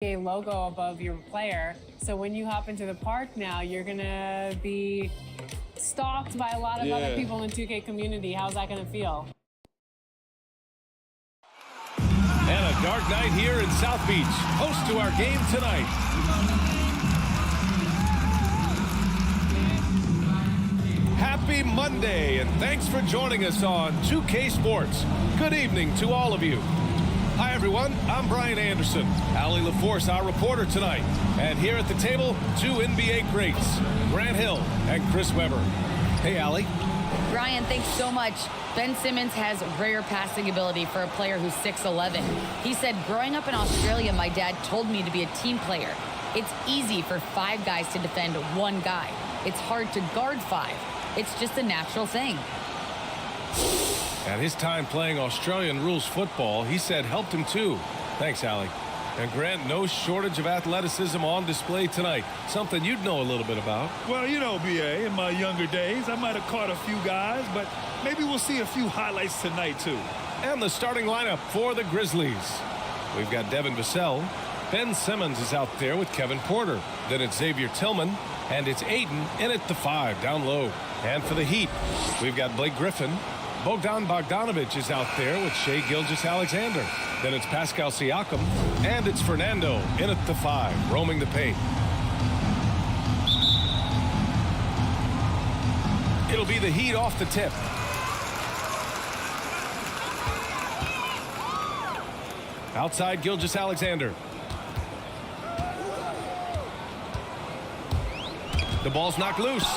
a logo above your player. So when you hop into the park now, you're gonna be stalked by a lot of other people in the 2K community. How's that gonna feel? And a dark night here in South Beach, host to our game tonight. Happy Monday, and thanks for joining us on 2K Sports. Good evening to all of you. Hi, everyone. I'm Brian Anderson. Allie LaForce, our reporter tonight. And here at the table, two NBA greats, Grant Hill and Chris Webber. Hey, Allie. Brian, thanks so much. Ben Simmons has rare passing ability for a player who's 6'11". He said, growing up in Australia, my dad told me to be a team player. It's easy for 5 guys to defend 1 guy. It's hard to guard 5. It's just a natural thing. And his time playing Australian rules football, he said, helped him too. Thanks, Allie. And Grant, no shortage of athleticism on display tonight. Something you'd know a little bit about. Well, you know, BA, in my younger days, I might have caught a few guys, but maybe we'll see a few highlights tonight, too. And the starting lineup for the Grizzlies. We've got Devin Vassell. Ben Simmons is out there with Kevin Porter. Then it's Xavier Tillman. And it's Ayton in at the 5, down low. And for the Heat, we've got Blake Griffin. Bogdan Bogdanovic is out there with Shai Gilgeous-Alexander. Then it's Pascal Siakam. And it's Fernando in at the 5, roaming the paint. It'll be the Heat off the tip. Outside Gilgeous-Alexander. The ball's knocked loose.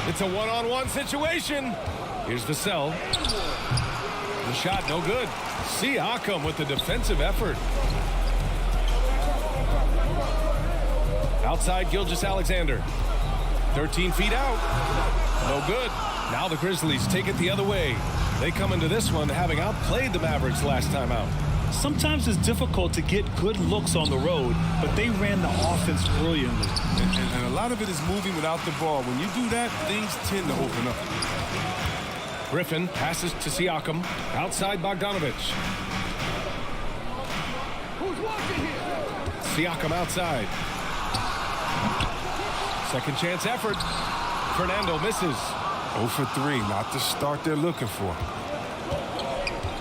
It's a one-on-one situation. Here's Vassell. The shot no good. Siakam with the defensive effort. Outside Gilgeous-Alexander. 13 feet out. No good. Now the Grizzlies take it the other way. They come into this one having outplayed the Mavericks last time out. Sometimes it's difficult to get good looks on the road, but they ran the offense brilliantly. And a lot of it is moving without the ball. When you do that, things tend to open up. Griffin passes to Siakam. Outside Bogdanovic. Siakam outside. Second chance effort. Fernando misses. 0 for 3, not the start they're looking for.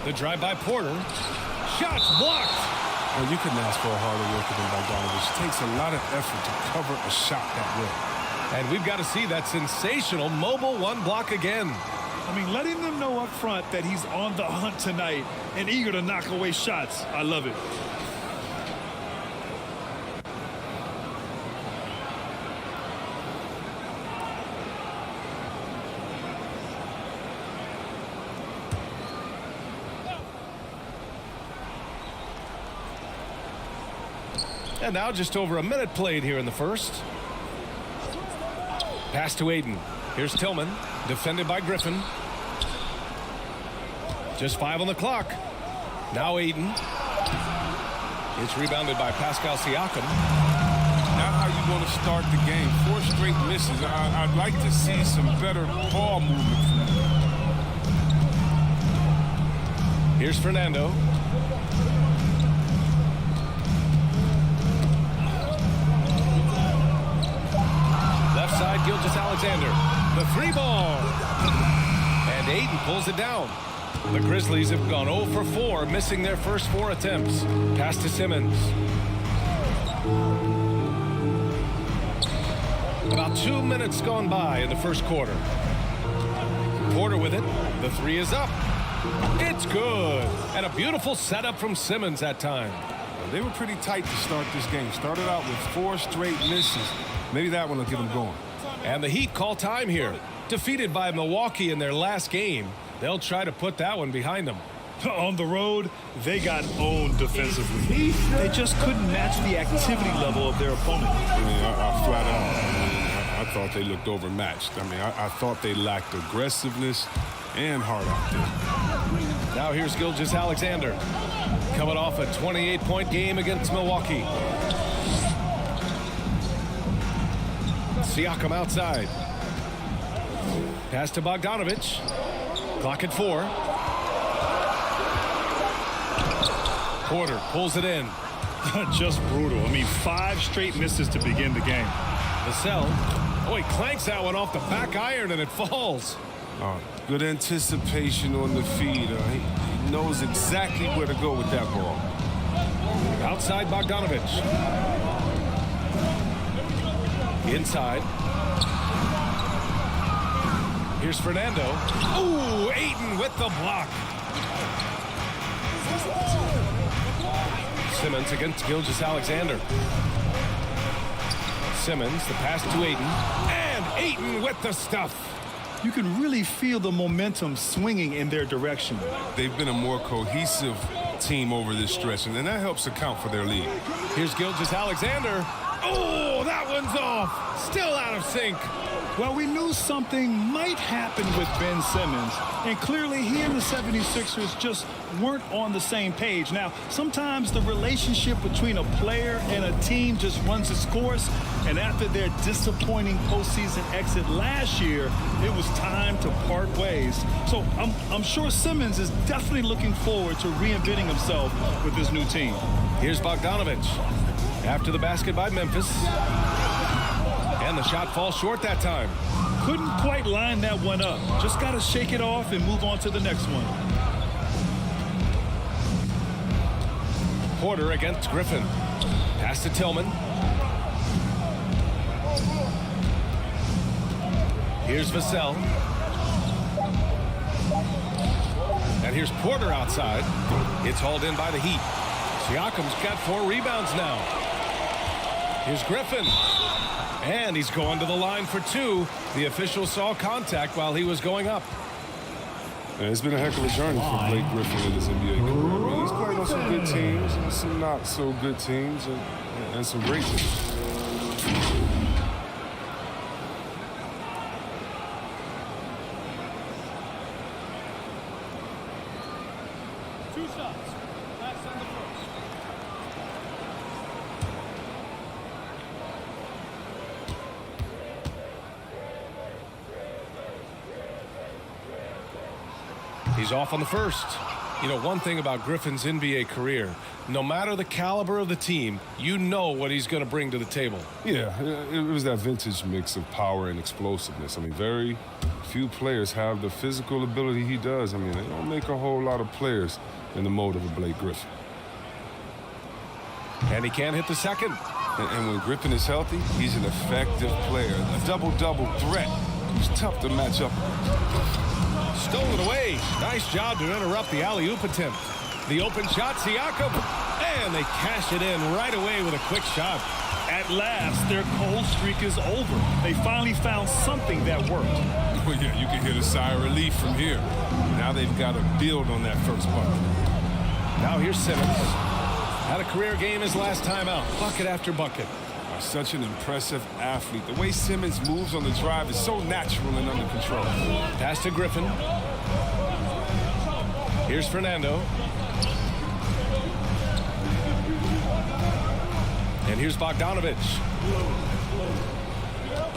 The drive by Porter. Shots blocked. Well, you couldn't ask for a harder worker than Bogdanovic. It takes a lot of effort to cover a shot that way. And we've got to see that sensational mobile 1 block again. I mean, letting them know up front that he's on the hunt tonight and eager to knock away shots. I love it. And now just over a minute played here in the first. Pass to Ayton. Here's Tillman, defended by Griffin. Just 5 on the clock. Now Ayton. It's rebounded by Pascal Siakam. Not how you want to start the game. 4 straight misses. I'd like to see some better ball movement from them. Here's Fernando. Left side, Gilgeous-Alexander. The 3 ball. And Ayton pulls it down. The Grizzlies have gone 0 for 4, missing their first 4 attempts. Pass to Simmons. About 2 minutes gone by in the first quarter. Porter with it. The 3 is up. It's good. And a beautiful setup from Simmons that time. They were pretty tight to start this game. Started out with 4 straight misses. Maybe that one will get them going. And the Heat call time here. Defeated by Milwaukee in their last game, they'll try to put that one behind them. On the road, they got owned defensively. They just couldn't match the activity level of their opponent. I mean, I flat out, I thought they looked overmatched. I mean, I thought they lacked aggressiveness and heart out there. Now here's Gilgeous-Alexander. Coming off a 28-point game against Milwaukee. Siakam outside. Pass to Bogdanovic. Clock at 4. Porter pulls it in. Just brutal. I mean, 5 straight misses to begin the game. Vassell. Oh, he clanks that one off the back iron and it falls. Good anticipation on the feed. He knows exactly where to go with that ball. Outside Bogdanovich. Inside. Here's Fernando. Ooh, Ayton with the block. Simmons against Gilgeous-Alexander. Simmons, the pass to Ayton. And Ayton with the stuff. You can really feel the momentum swinging in their direction. They've been a more cohesive team over this stretch, and that helps account for their lead. Here's Gilgeous-Alexander. Oh, that one's off. Still out of sync. Well, we knew something might happen with Ben Simmons, and clearly he and the 76ers just weren't on the same page. Now, sometimes the relationship between a player and a team just runs its course, and after their disappointing postseason exit last year, it was time to part ways. So I'm sure Simmons is definitely looking forward to reinventing himself with his new team. Here's Bogdanovich. After the basket by Memphis. And the shot falls short that time. Couldn't quite line that one up. Just got to shake it off and move on to the next one. Porter against Griffin. Pass to Tillman. Here's Vassell. And here's Porter outside. It's hauled in by the Heat. Siakam's got 4 rebounds now. Here's Griffin. And he's going to the line for 2. The official saw contact while he was going up. Yeah, it's been a heck of a journey for Blake Griffin in his NBA career. I mean, he's played on some good teams and some not so good teams and some great teams. He's off on the first. You know, one thing about Griffin's NBA career, no matter the caliber of the team, you know what he's going to bring to the table. Yeah, it was that vintage mix of power and explosiveness. I mean, very few players have the physical ability he does. I mean, they don't make a whole lot of players in the mode of a Blake Griffin. And he can't hit the second. And when Griffin is healthy, he's an effective player, a double-double threat who's tough to match up with. Stolen away. Nice job to interrupt the alley-oop attempt. The open shot, Siakam. And they cash it in right away with a quick shot. At last, their cold streak is over. They finally found something that worked. Well, yeah, you can hear the sigh of relief from here. Now they've got to build on that first bucket. Now here's Simmons. Had a career game his last time out. Bucket after bucket. Such an impressive athlete. The way Simmons moves on the drive is so natural and under control. Pass to Griffin. Here's Fernando. And here's Bogdanovich.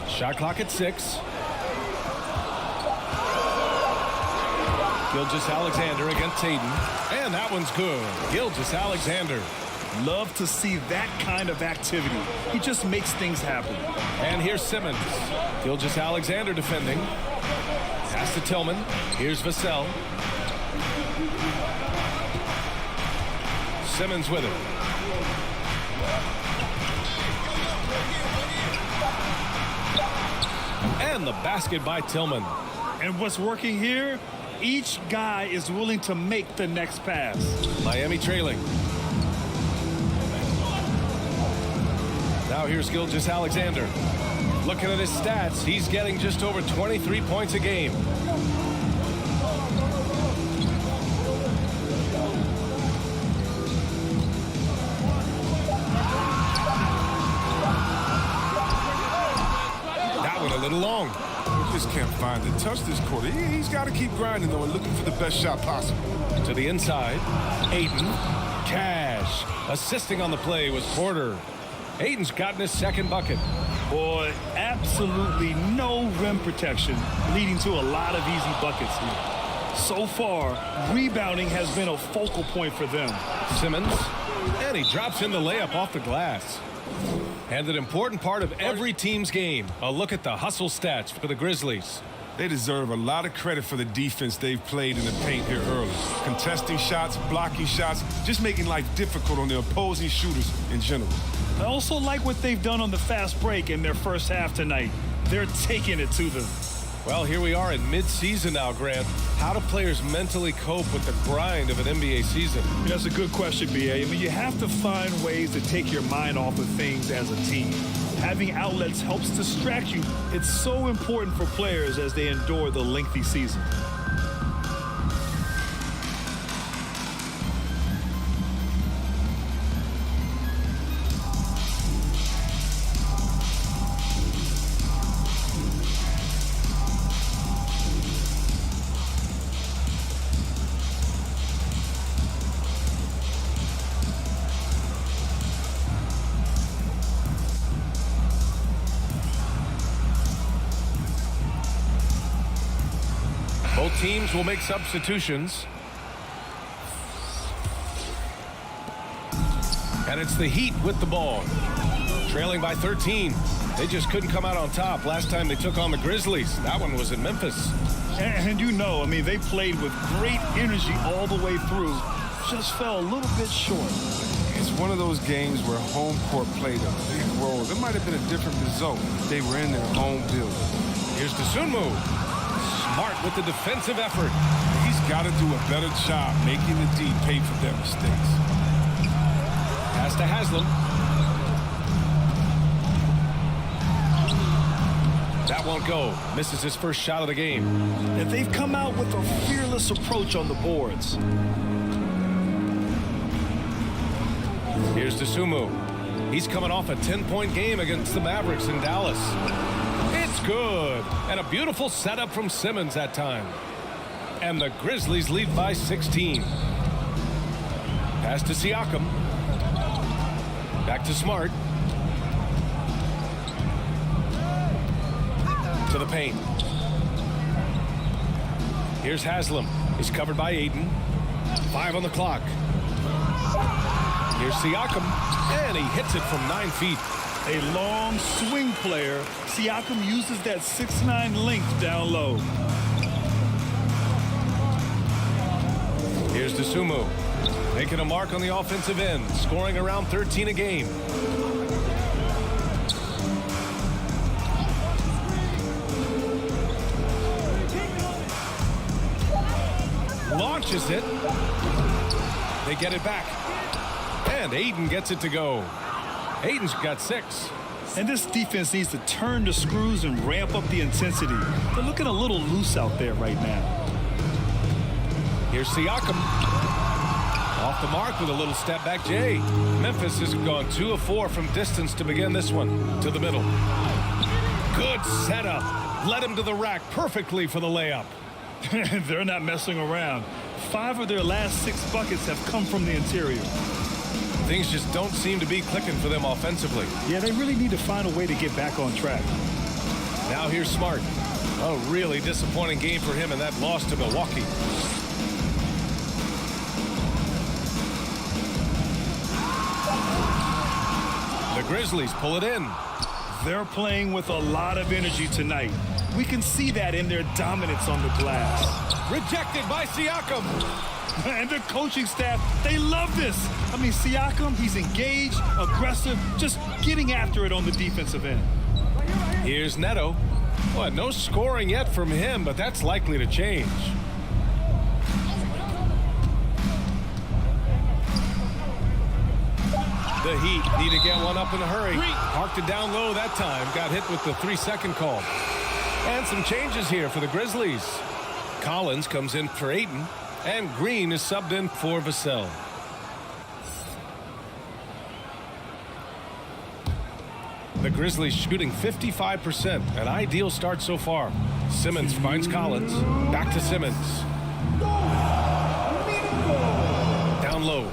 Shot clock at 6. Gilgeous-Alexander against Ayton. And that one's good. Gilgeous-Alexander. Love to see that kind of activity. He just makes things happen. And here's Simmons. Gilgeous-Alexander defending. Pass to Tillman. Here's Vassell. Simmons with it. And the basket by Tillman. And what's working here? Each guy is willing to make the next pass. Miami trailing. Now here's Gilgeous-Alexander. Looking at his stats, he's getting just over 23 points a game. That one a little long. He just can't find the touch this quarter. He's got to keep grinding, though, and looking for the best shot possible. To the inside, Ayton. Cash. Assisting on the play was Porter. Ayton's gotten his second bucket. Boy, absolutely no rim protection, leading to a lot of easy buckets here. So far, rebounding has been a focal point for them. Simmons. And he drops in the layup off the glass. And an important part of every team's game, a look at the hustle stats for the Grizzlies. They deserve a lot of credit for the defense they've played in the paint here early. Contesting shots, blocking shots, just making life difficult on the opposing shooters in general. I also like what they've done on the fast break in their first half tonight. They're taking it to them. Well, here we are in mid-season now, Grant. How do players mentally cope with the grind of an NBA season? That's a good question, B.A. I mean, you have to find ways to take your mind off of things as a team. Having outlets helps distract you. It's so important for players as they endure the lengthy season. Both teams will make substitutions. And it's the Heat with the ball. Trailing by 13. They just couldn't come out on top last time they took on the Grizzlies. That one was in Memphis. And you know, I mean, they played with great energy all the way through. Just fell a little bit short. It's one of those games where home court played a big role. There might have been a different result if they were in their home building. Here's Dosunmu. Smart with the defensive effort. He's got to do a better job making the D pay for their mistakes. Pass to Haslam. That won't go. Misses his first shot of the game. And they've come out with a fearless approach on the boards. Here's Dosunmu. He's coming off a 10-point game against the Mavericks in Dallas. It's good. And a beautiful setup from Simmons that time. And the Grizzlies lead by 16. Pass to Siakam. Back to Smart. To the paint. Here's Haslam. He's covered by Ayton. 5 on the clock. Here's Siakam. And he hits it from 9 feet. A long swing player, Siakam uses that 6'9" length down low. Here's Dosunmu, making a mark on the offensive end, scoring around 13 a game. Launches it. They get it back. And Ayton gets it to go. Ayton's got 6. And this defense needs to turn the screws and ramp up the intensity. They're looking a little loose out there right now. Here's Siakam. Off the mark with a little step back Jay. Memphis has gone 2 of 4 from distance to begin this one. To the middle. Good setup. Led him to the rack perfectly for the layup. They're not messing around. 5 of their last 6 buckets have come from the interior. Things just don't seem to be clicking for them offensively. Yeah, they really need to find a way to get back on track. Now here's Smart. A really disappointing game for him in that loss to Milwaukee. The Grizzlies pull it in. They're playing with a lot of energy tonight. We can see that in their dominance on the glass. Rejected by Siakam. And the coaching staff, they love this. I mean, Siakam, he's engaged, aggressive, just getting after it on the defensive end. Here's Neto. Well, no scoring yet from him, but that's likely to change. The Heat need to get one up in a hurry. Parked it down low that time. Got hit with the 3-second call. And some changes here for the Grizzlies. Collins comes in for Ayton. And Green is subbed in for Vassell. The Grizzlies shooting 55%. An ideal start so far. Simmons finds Collins. Back to Simmons. Down low.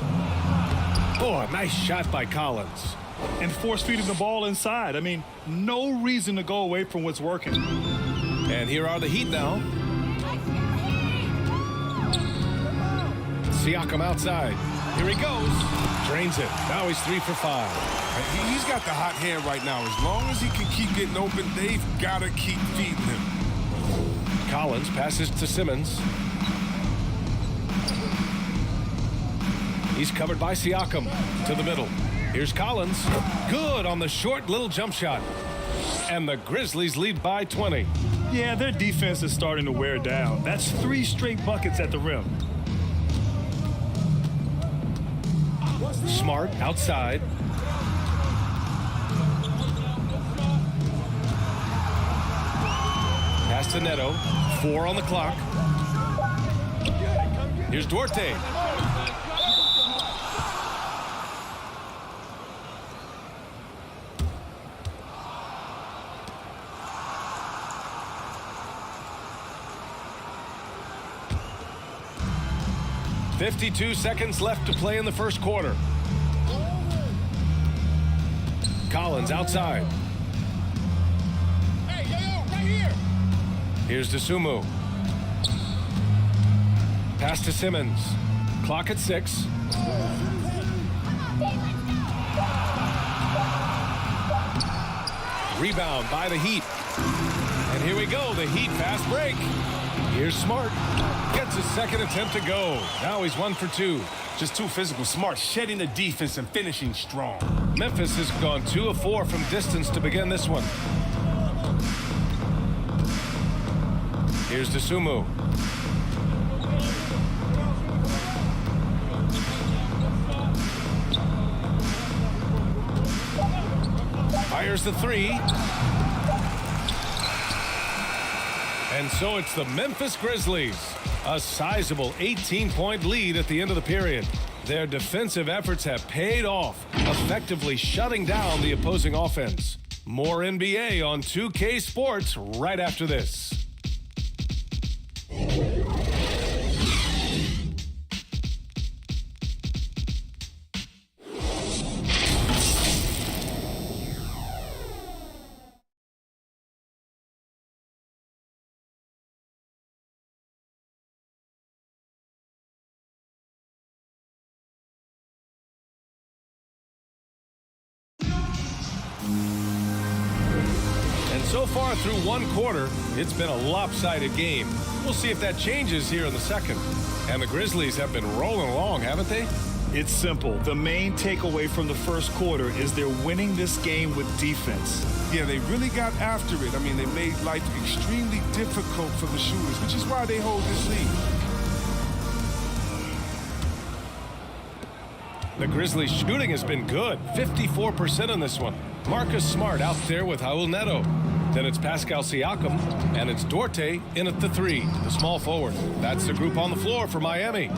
Oh, a nice shot by Collins. And force feeding the ball inside. I mean, no reason to go away from what's working. And here are the Heat now. Siakam outside. Here he goes. Drains it. Now he's 3 for 5. He's got the hot hand right now. As long as he can keep getting open, they've got to keep feeding him. Collins passes to Simmons. He's covered by Siakam to the middle. Here's Collins. Good on the short little jump shot. And the Grizzlies lead by 20. Yeah, their defense is starting to wear down. That's 3 straight buckets at the rim. Smart outside. Pass to Neto. 4 on the clock. Here's Duarte. .52 seconds left to play in the first quarter. Collins outside. Hey, yo, right here. Here's Dosunmu. Pass to Simmons. Clock at 6. Rebound by the Heat. And here we go, the Heat fast break. Here's Smart. Gets his second attempt to go. Now he's 1 for 2. Just too physical. Smart, shedding the defense and finishing strong. Memphis has gone 2 of 4 from distance to begin this one. Here's Dosunmu. Fires the 3. And so it's the Memphis Grizzlies. A sizable 18-point lead at the end of the period. Their defensive efforts have paid off, effectively shutting down the opposing offense. More NBA on 2K Sports right after this. So far through one quarter, it's been a lopsided game. We'll see if that changes here in the second. And the Grizzlies have been rolling along, haven't they? It's simple. The main takeaway from the first quarter is they're winning this game with defense. Yeah, they really got after it. I mean, they made life extremely difficult for the shooters, which is why they hold this lead. The Grizzlies' shooting has been good. 54% on this one. Marcus Smart out there with Raul Neto. Then it's Pascal Siakam, and it's Duarte in at the 3, the small forward. That's the group on the floor for Miami.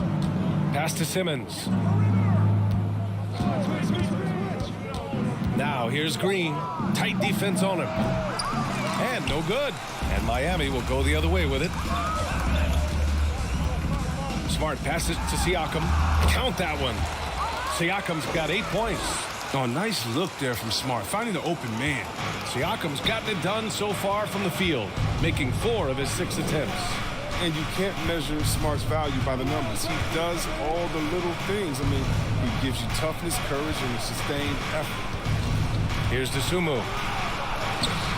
Pass to Simmons. Now here's Green. Tight defense on him. And no good. And Miami will go the other way with it. Smart passes to Siakam. Count that one. Siakam's got 8 points. Oh, nice look there from Smart, finding the open man. Siakam's gotten it done so far from the field, making 4 of his 6 attempts. And you can't measure Smart's value by the numbers. He does all the little things. I mean, he gives you toughness, courage, and a sustained effort. Here's Dosunmu.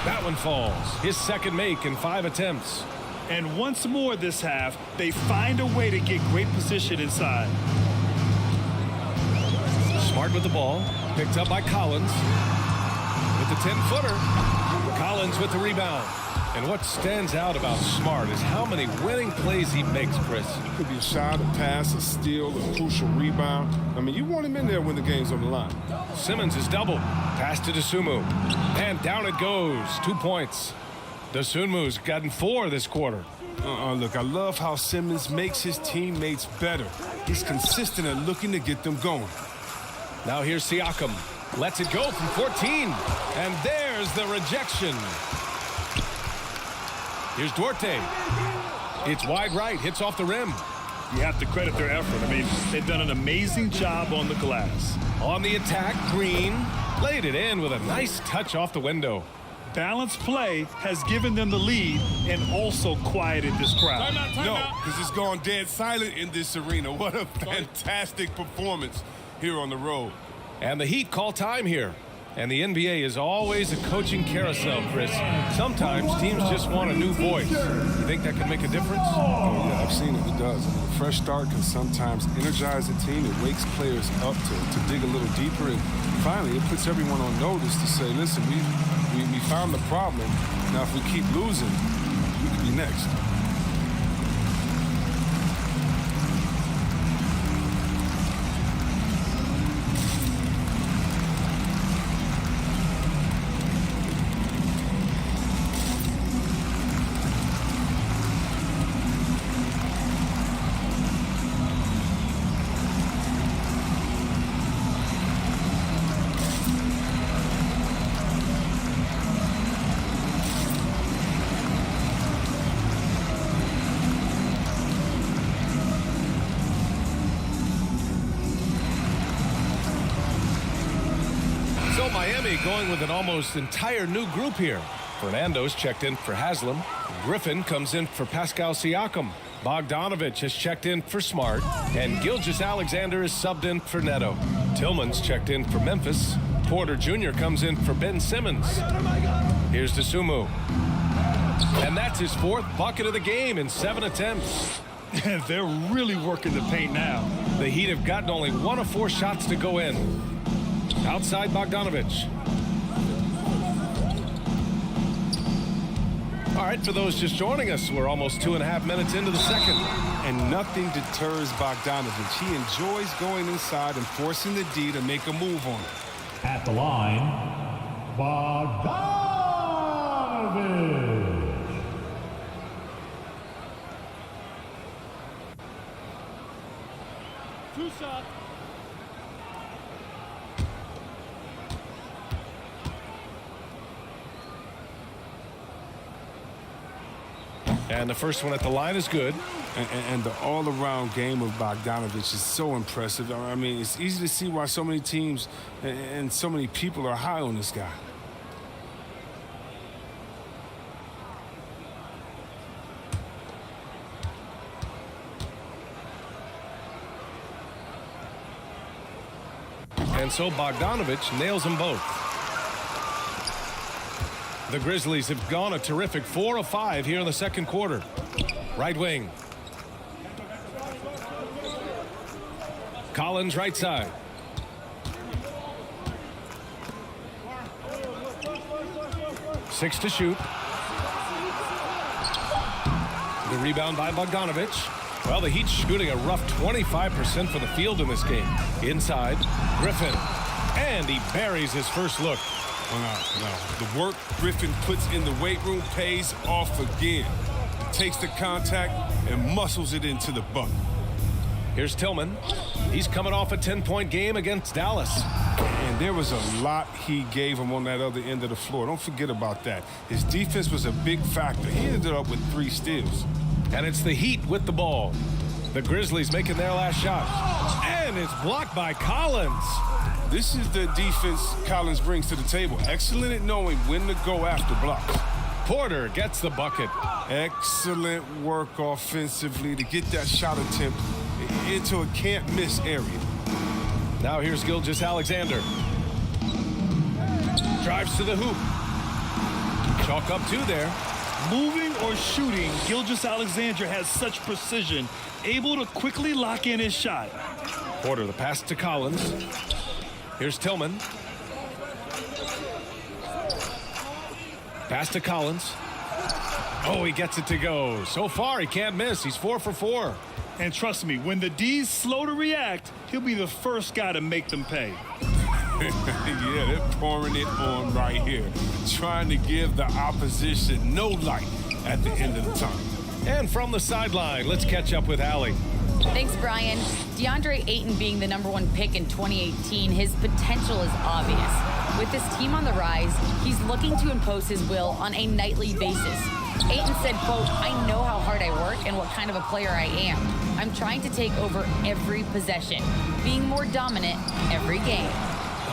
That one falls. His second make in 5 attempts. And once more this half, they find a way to get great position inside. Smart with the ball. Picked up by Collins. With the 10-footer. Collins with the rebound. And what stands out about Smart is how many winning plays he makes, Chris. It could be a shot, a pass, a steal, a crucial rebound. I mean, you want him in there when the game's on the line. Simmons is doubled. Pass to Dosunmu. And down it goes. 2 points. Dosunmu's gotten 4 this quarter. Look, I love how Simmons makes his teammates better. He's consistent at looking to get them going. Now here's Siakam. Lets it go from 14. And there's the rejection. Here's Duarte. It's wide right. Hits off the rim. You have to credit their effort. I mean, they've done an amazing job on the glass. On the attack, Green laid it in with a nice touch off the window. Balanced play has given them the lead and also quieted this crowd. No, because it's gone dead silent in this arena. What a fantastic performance here on the road. And the Heat call time here. And the NBA is always a coaching carousel, Chris. Sometimes teams just want a new voice. You think that could make a difference? Oh, yeah, I've seen it. It does. A fresh start can sometimes energize a team. It wakes players up to dig a little deeper. And finally, it puts everyone on notice to say, listen, we found the problem. Now, if we keep losing, we could be next. So Miami going with an almost entire new group here. Fernando's checked in for Haslam. Griffin comes in for Pascal Siakam. Bogdanovich has checked in for Smart. And Gilgeous-Alexander is subbed in for Neto. Tillman's checked in for Memphis. Porter Jr. comes in for Ben Simmons. Here's Dosunmu. And that's his 4th bucket of the game in 7 attempts. They're really working the paint now. The Heat have gotten only 1 of 4 shots to go in. Outside Bogdanovich. All right, for those just joining us, we're almost 2.5 minutes into the second. And nothing deters Bogdanovich. He enjoys going inside and forcing the D to make a move on it. At the line, Bogdanovich. 2 shots. And the first one at the line is good. And the all-around game of Bogdanovich is so impressive. I mean, it's easy to see why so many teams and so many people are high on this guy. And so Bogdanovich nails them both. The Grizzlies have gone a terrific 4 of 5 here in the second quarter. Right wing. Collins right side. Six to shoot. The rebound by Bogdanovich. Well, the Heat's shooting a rough 25% from the field in this game. Inside, Griffin. And he buries his first look. No. The work Griffin puts in the weight room pays off again. He takes the contact and muscles it into the bucket. Here's Tillman. He's coming off a 10-point game against Dallas. And there was a lot he gave him on that other end of the floor. Don't forget about that. His defense was a big factor. He ended up with 3 steals. And it's the Heat with the ball. The Grizzlies making their last shot. And it's blocked by Collins. This is the defense Collins brings to the table. Excellent at knowing when to go after blocks. Porter gets the bucket. Excellent work offensively to get that shot attempt into a can't-miss area. Now here's Gilgeous-Alexander. Drives to the hoop. Chalk up 2 there. Moving or shooting, Gilgeous-Alexander has such precision, able to quickly lock in his shot. Porter, the pass to Collins. Here's Tillman. Pass to Collins. Oh, he gets it to go. So far, he can't miss. He's 4 for 4. And trust me, when the D's slow to react, he'll be the first guy to make them pay. Yeah, they're pouring it on right here. Trying to give the opposition no light at the end of the time. And from the sideline, let's catch up with Allie. Thanks, Brian. DeAndre Ayton being the #1 pick in 2018, his potential is obvious. With this team on the rise, he's looking to impose his will on a nightly basis. Ayton said, quote, "I know how hard I work and what kind of a player I am. I'm trying to take over every possession, being more dominant every game."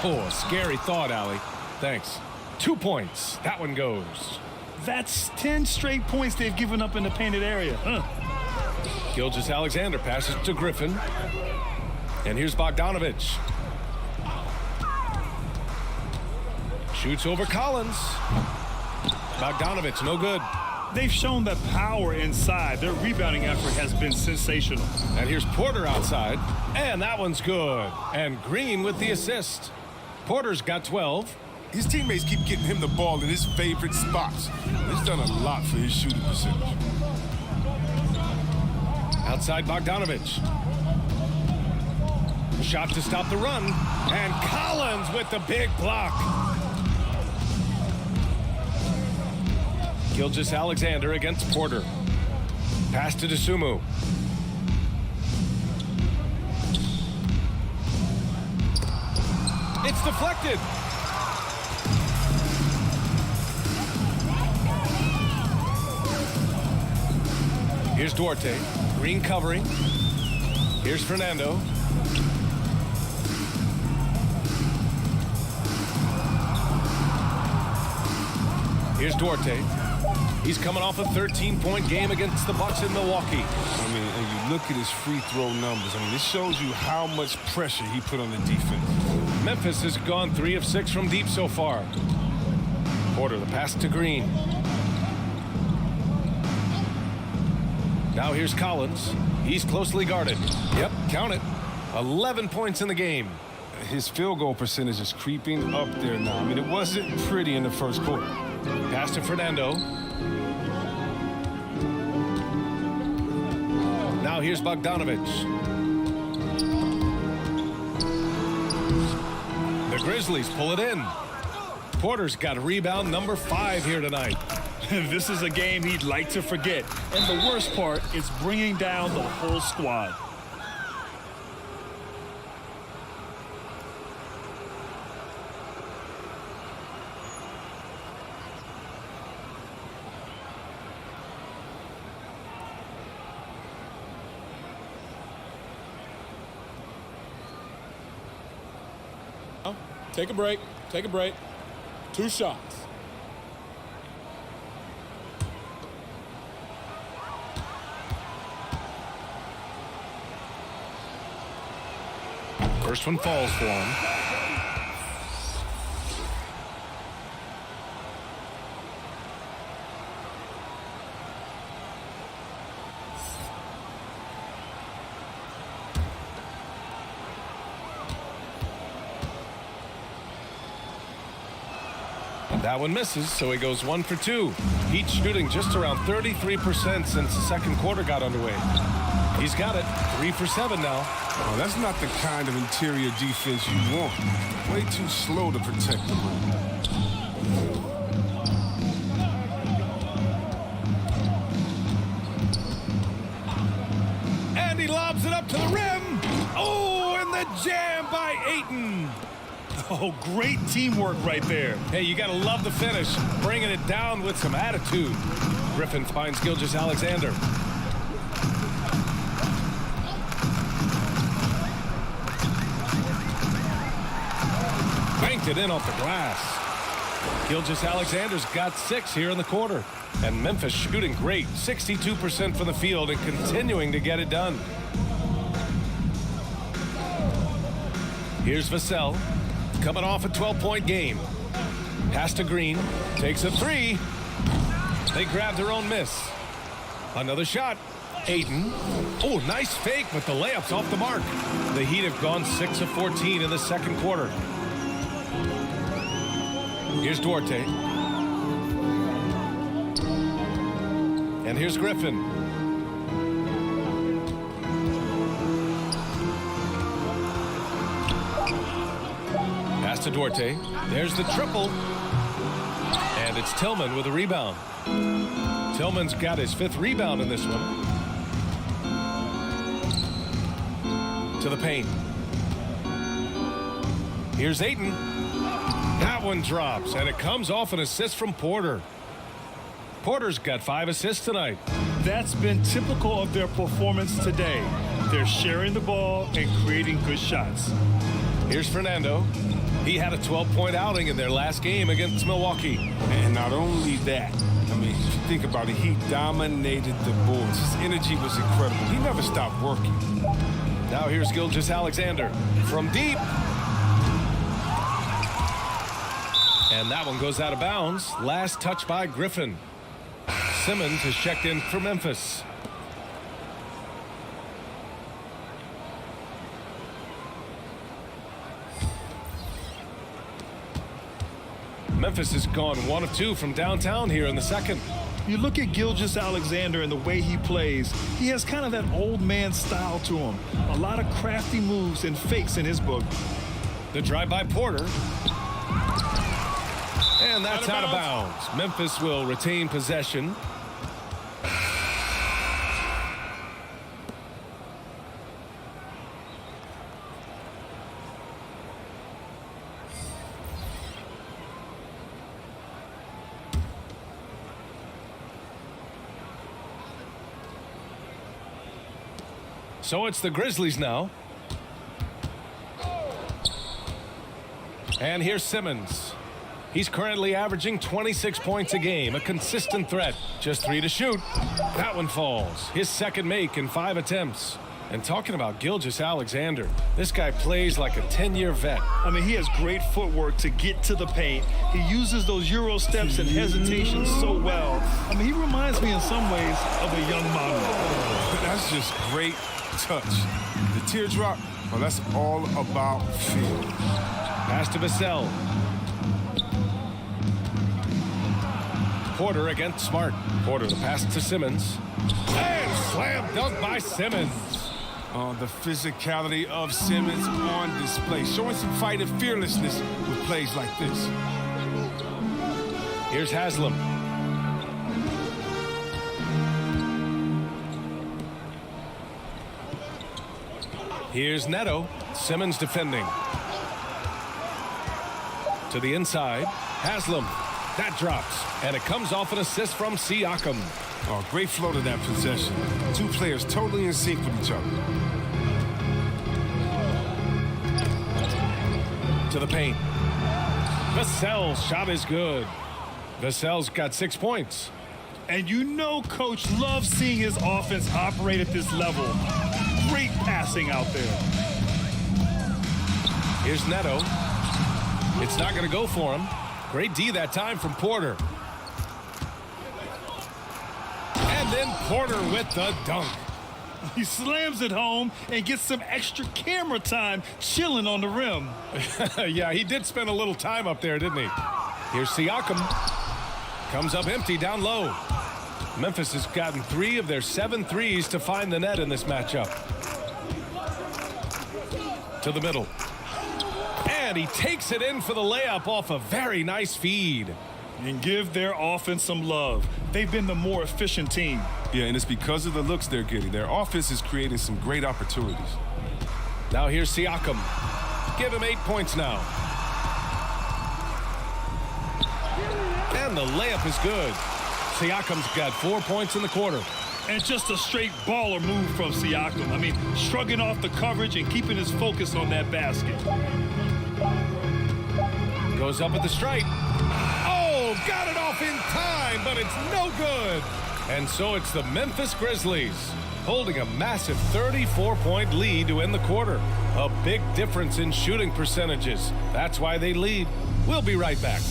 Oh, a scary thought, Allie. Thanks. 2 points. That one goes. That's 10 straight points they've given up in the painted area. Gilgeous-Alexander passes to Griffin. And here's Bogdanovich. Shoots over Collins. Bogdanovich, no good. They've shown that power inside. Their rebounding effort has been sensational. And here's Porter outside. And that one's good. And Green with the assist. Porter's got 12. His teammates keep getting him the ball in his favorite spots. It's done a lot for his shooting percentage. Outside Bogdanovich. Shot to stop the run. And Collins with the big block. Gilgeous-Alexander against Porter. Pass to Dosunmu. It's deflected. Here's Duarte. Green covering. Here's Fernando. Here's Duarte. He's coming off a 13-point game against the Bucks in Milwaukee. I mean, and you look at his free throw numbers. I mean, this shows you how much pressure he put on the defense. Memphis has gone 3 of 6 from deep so far. Porter, the pass to Green. Now here's Collins. He's closely guarded. Yep, count it. 11 points in the game. His field goal percentage is creeping up there now. I mean, it wasn't pretty in the first quarter. Pass to Fernando. Now here's Bogdanovich. The Grizzlies pull it in. Porter's got rebound number 5 here tonight. This is a game he'd like to forget. And the worst part is bringing down the whole squad. Take a break. Take a break. 2 shots. First one falls for him. That one misses, so he goes 1 for 2. Heat shooting just around 33% since the second quarter got underway. He's got it. 3 for 7 now. Oh, that's not the kind of interior defense you want. Way too slow to protect the rim. And he lobs it up to the rim. Oh, and the jam by Ayton. Oh, great teamwork right there. Hey, you got to love the finish. Bringing it down with some attitude. Griffin finds Gilgeous-Alexander. Banked it in off the glass. Gilgeous-Alexander's got 6 here in the quarter. And Memphis shooting great. 62% from the field and continuing to get it done. Here's Vassell. Coming off a 12-point game. Pass to Green. Takes a 3. They grab their own miss. Another shot. Ayton. Oh, nice fake, but the layup's off the mark. The Heat have gone 6 of 14 in the second quarter. Here's Duarte. And here's Griffin. Pass to Duarte. There's the triple. And it's Tillman with a rebound. Tillman's got his 5th rebound in this one. To the paint. Here's Ayton. That one drops, and it comes off an assist from Porter. Porter's got 5 assists tonight. That's been typical of their performance today. They're sharing the ball and creating good shots. Here's Fernando. He had a 12-point outing in their last game against Milwaukee. And not only that, I mean, if you think about it, he dominated the boards. His energy was incredible. He never stopped working. Now here's Gilgeous-Alexander from deep. And that one goes out of bounds. Last touch by Griffin. Simmons has checked in for Memphis. Memphis has gone 1 of 2 from downtown here in the second. You look at Gilgeous-Alexander and the way he plays, he has kind of that old man style to him. A lot of crafty moves and fakes in his book. The drive by Porter. And that's out of bounds. Memphis will retain possession. So it's the Grizzlies now. And here's Simmons. He's currently averaging 26 points a game, a consistent threat. Just 3 to shoot. That one falls. His second make in 5 attempts. And talking about Gilgeous-Alexander, this guy plays like a 10-year vet. I mean, he has great footwork to get to the paint. He uses those Euro steps and hesitations so well. I mean, he reminds me in some ways of a young Manu. That's just great touch. The teardrop, well, that's all about feel. Pass to Vassell. Porter against Smart. Porter the pass to Simmons. And slam dunk by Simmons. The physicality of Simmons on display, showing some fight and fearlessness with plays like this. Here's Haslam. Here's Neto. Simmons defending. To the inside. Haslam. That drops. And it comes off an assist from Siakam. Oh, great flow to that possession. Two players totally in sync with each other. To the paint. Vassell's shot is good. Vassell's got 6 points. And you know Coach loves seeing his offense operate at this level. Great passing out there. Here's Neto. It's not going to go for him. Great D that time from Porter. And then Porter with the dunk. He slams it home and gets some extra camera time chilling on the rim. Yeah, he did spend a little time up there, didn't he? Here's Siakam. Comes up empty down low. Memphis has gotten 3 of their 7 threes to find the net in this matchup. To the middle. And he takes it in for the layup off a very nice feed. And give their offense some love. They've been the more efficient team. Yeah, and it's because of the looks they're getting. Their offense is creating some great opportunities. Now here's Siakam. Give him 8 points now. And the layup is good. Siakam's got 4 points in the quarter. And just a straight baller move from Siakam. I mean, shrugging off the coverage and keeping his focus on that basket. Goes up at the stripe. Oh, got it off in time, but it's no good. And so it's the Memphis Grizzlies holding a massive 34-point lead to end the quarter. A big difference in shooting percentages. That's why they lead. We'll be right back.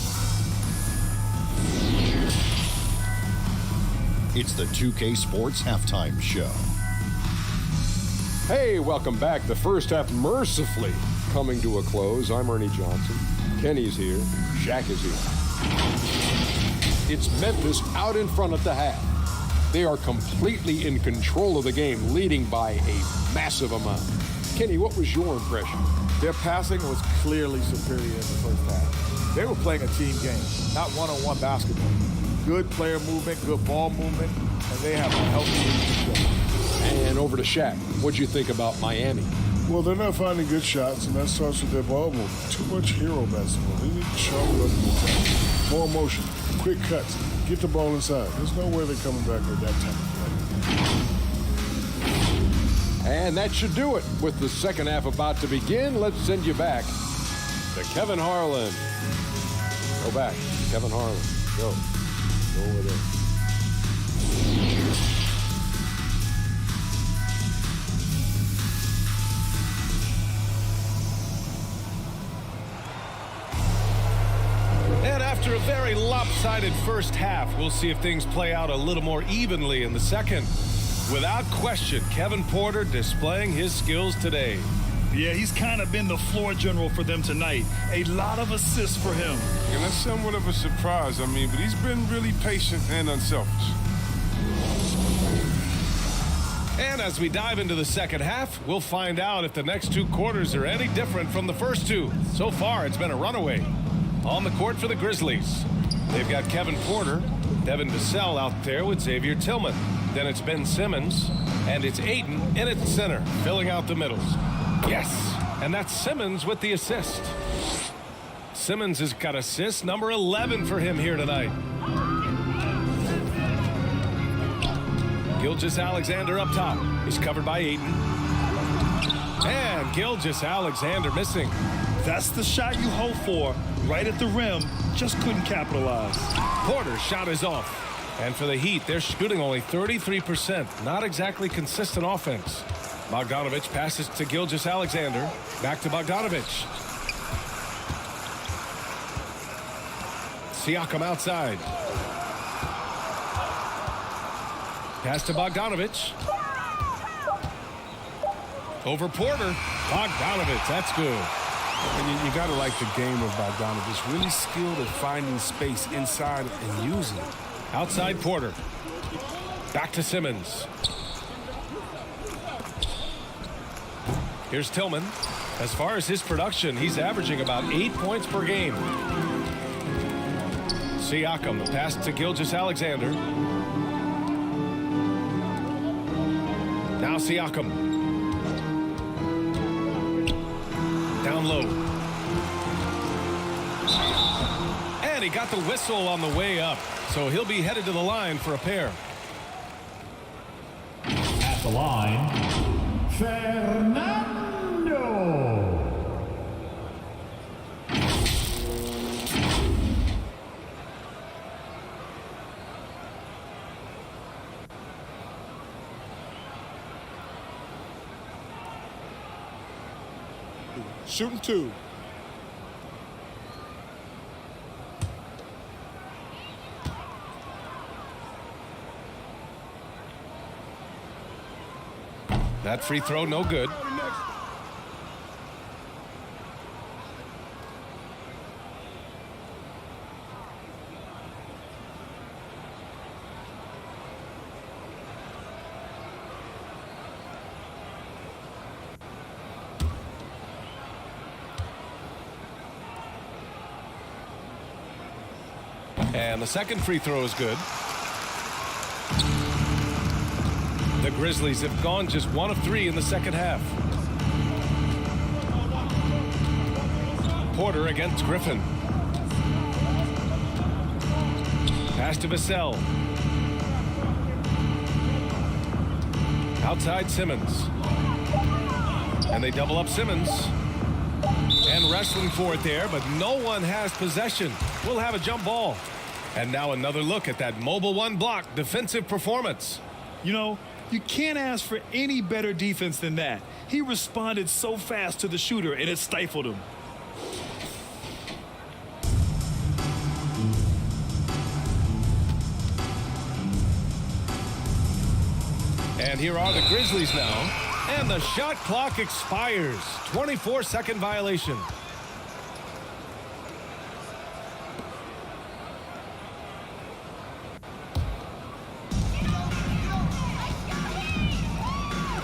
It's the 2K Sports Halftime Show. Hey, welcome back. The first half mercifully coming to a close. I'm Ernie Johnson. Kenny's here. Shaq is here. It's Memphis out in front at the half. They are completely in control of the game, leading by a massive amount. Kenny, what was your impression? Their passing was clearly superior in the first half. They were playing a team game, not one-on-one basketball. Good player movement, good ball movement, and they have a healthy lead. And over to Shaq. What'd you think about Miami? Well, they're not finding good shots, and that starts with their ball movement. Too much hero basketball. They need to sharpen up more motion, quick cuts, get the ball inside. There's no way they're coming back with that type of play. And that should do it. With the second half about to begin, let's send you back to Kevin Harlan. Go back. Kevin Harlan. Go. Go over there. And after a very lopsided first half, we'll see if things play out a little more evenly in the second. Without question, Kevin Porter displaying his skills today. Yeah, he's kind of been the floor general for them tonight. A lot of assists for him. And that's somewhat of a surprise, but he's been really patient and unselfish. And as we dive into the second half, we'll find out if the next two quarters are any different from the first two. So far, it's been a runaway. On the court for the Grizzlies, they've got Kevin Porter, Devin Vassell out there with Xavier Tillman. Then it's Ben Simmons, and it's Ayton in at center, filling out the middles. Yes, and that's Simmons with the assist. Simmons has got assist number 11 for him here tonight. Gilgeous-Alexander up top. He's covered by Ayton. And Gilgeous-Alexander missing. That's the shot you hope for. Right at the rim, just couldn't capitalize. Porter's shot is off. And for the Heat, they're shooting only 33%. Not exactly consistent offense. Bogdanovich passes to Gilgeous-Alexander. Back to Bogdanovich. Siakam outside. Pass to Bogdanovich. Over Porter. Bogdanovich, that's good. And you got to like the game of Bogdanovich. Really skilled at finding space inside and using it. Outside Porter. Back to Simmons. Here's Tillman. As far as his production, he's averaging about 8 points per game. Siakam, the pass to Gilgeous-Alexander. Now Siakam. Down low. And he got the whistle on the way up. So he'll be headed to the line for a pair. At the line, Fernando. Shooting two. That free throw, no good. And the second free throw is good. The Grizzlies have gone just 1 of 3 in the second half. Porter against Griffin. Pass to Vassell. Outside Simmons. And they double up Simmons. And wrestling for it there, but no one has possession. We'll have a jump ball. And now another look at that mobile one block defensive performance. You know, you can't ask for any better defense than that. He responded so fast to the shooter, and it stifled him. And here are the Grizzlies now. And the shot clock expires. 24-second violation.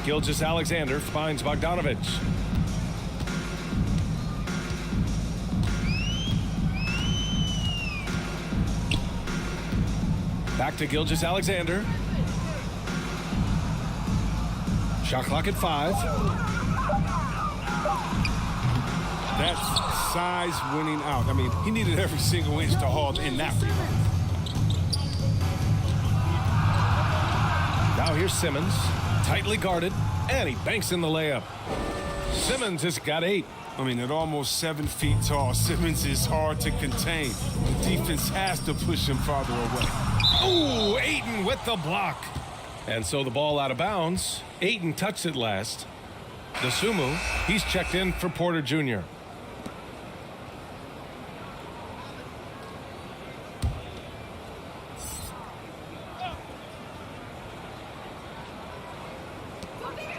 Gilgeous-Alexander finds Bogdanovich. Back to Gilgeous-Alexander. Shot clock at 5. That's size winning out. I mean, he needed every single inch to haul in that rebound. Now here's Simmons. Tightly guarded, and he banks in the layup. Simmons has got 8. I mean, at almost 7 feet tall, Simmons is hard to contain. The defense has to push him farther away. Ooh, Ayton with the block. And so the ball out of bounds. Ayton touched it last. Dosunmu, he's checked in for Porter Jr.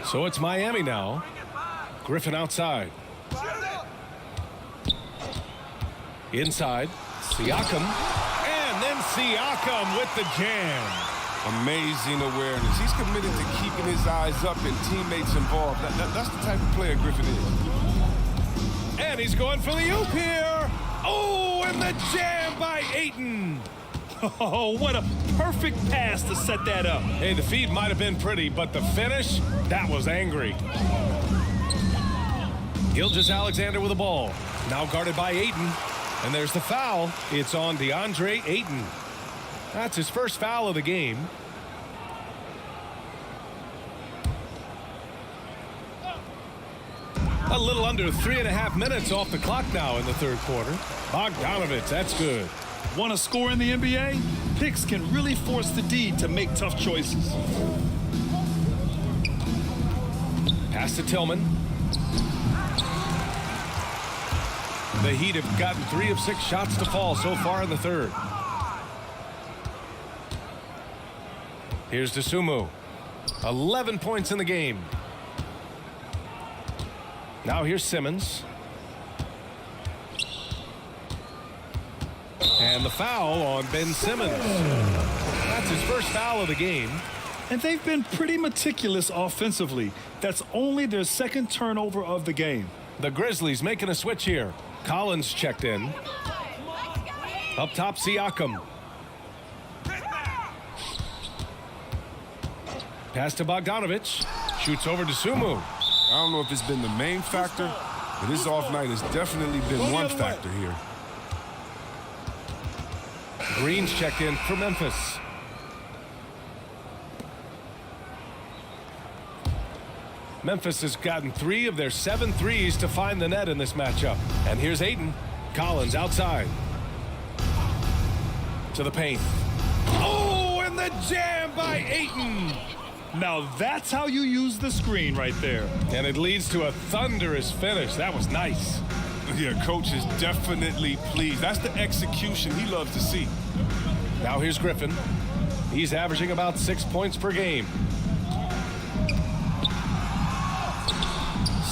So it's Miami now. Griffin outside. Inside. Siakam. And then Siakam with the jam. Amazing awareness. He's committed to keeping his eyes up and teammates involved. That's the type of player Griffin is. And he's going for the oop here. Oh, and the jam by Ayton. Oh, what a perfect pass to set that up. Hey, the feed might have been pretty, but the finish, that was angry. Gilgeous-Alexander with the ball. Now guarded by Ayton. And there's the foul. It's on DeAndre Ayton. That's his first foul of the game. A little under 3.5 minutes off the clock now in the third quarter. Bogdanovich, that's good. Want to score in the NBA? Picks can really force the D to make tough choices. Pass to Tillman. The Heat have gotten 3 of 6 shots to fall so far in the third. Here's Dosunmu. 11 points in the game. Now here's Simmons. And the foul on Ben Simmons. That's his first foul of the game. And they've been pretty meticulous offensively. That's only their second turnover of the game. The Grizzlies making a switch here. Collins checked in. Up top, Siakam. Pass to Bogdanovich. Shoots over to Dosunmu. I don't know if it's been the main factor, but his off night has definitely been one factor here. Green's checked in for Memphis. Memphis has gotten 3 of their 7 threes to find the net in this matchup. And here's Ayton. Collins outside. To the paint. Oh, and the jam by Ayton. Now that's how you use the screen right there. And it leads to a thunderous finish. That was nice. Yeah, coach is definitely pleased. That's the execution he loves to see. Now here's Griffin. He's averaging about 6 points per game.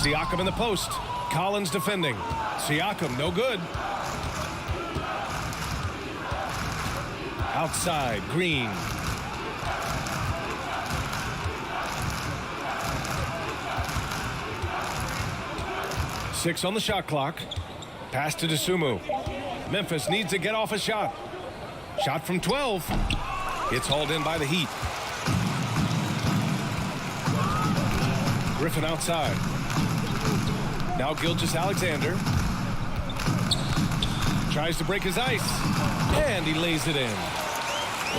Siakam in the post. Collins defending. Siakam, no good. Outside, Green. Six on the shot clock. Pass to Dosunmu. Memphis needs to get off a shot. Shot from 12. It's hauled in by the Heat. Griffin outside. Now Gilgeous-Alexander. Tries to break his ice. And he lays it in.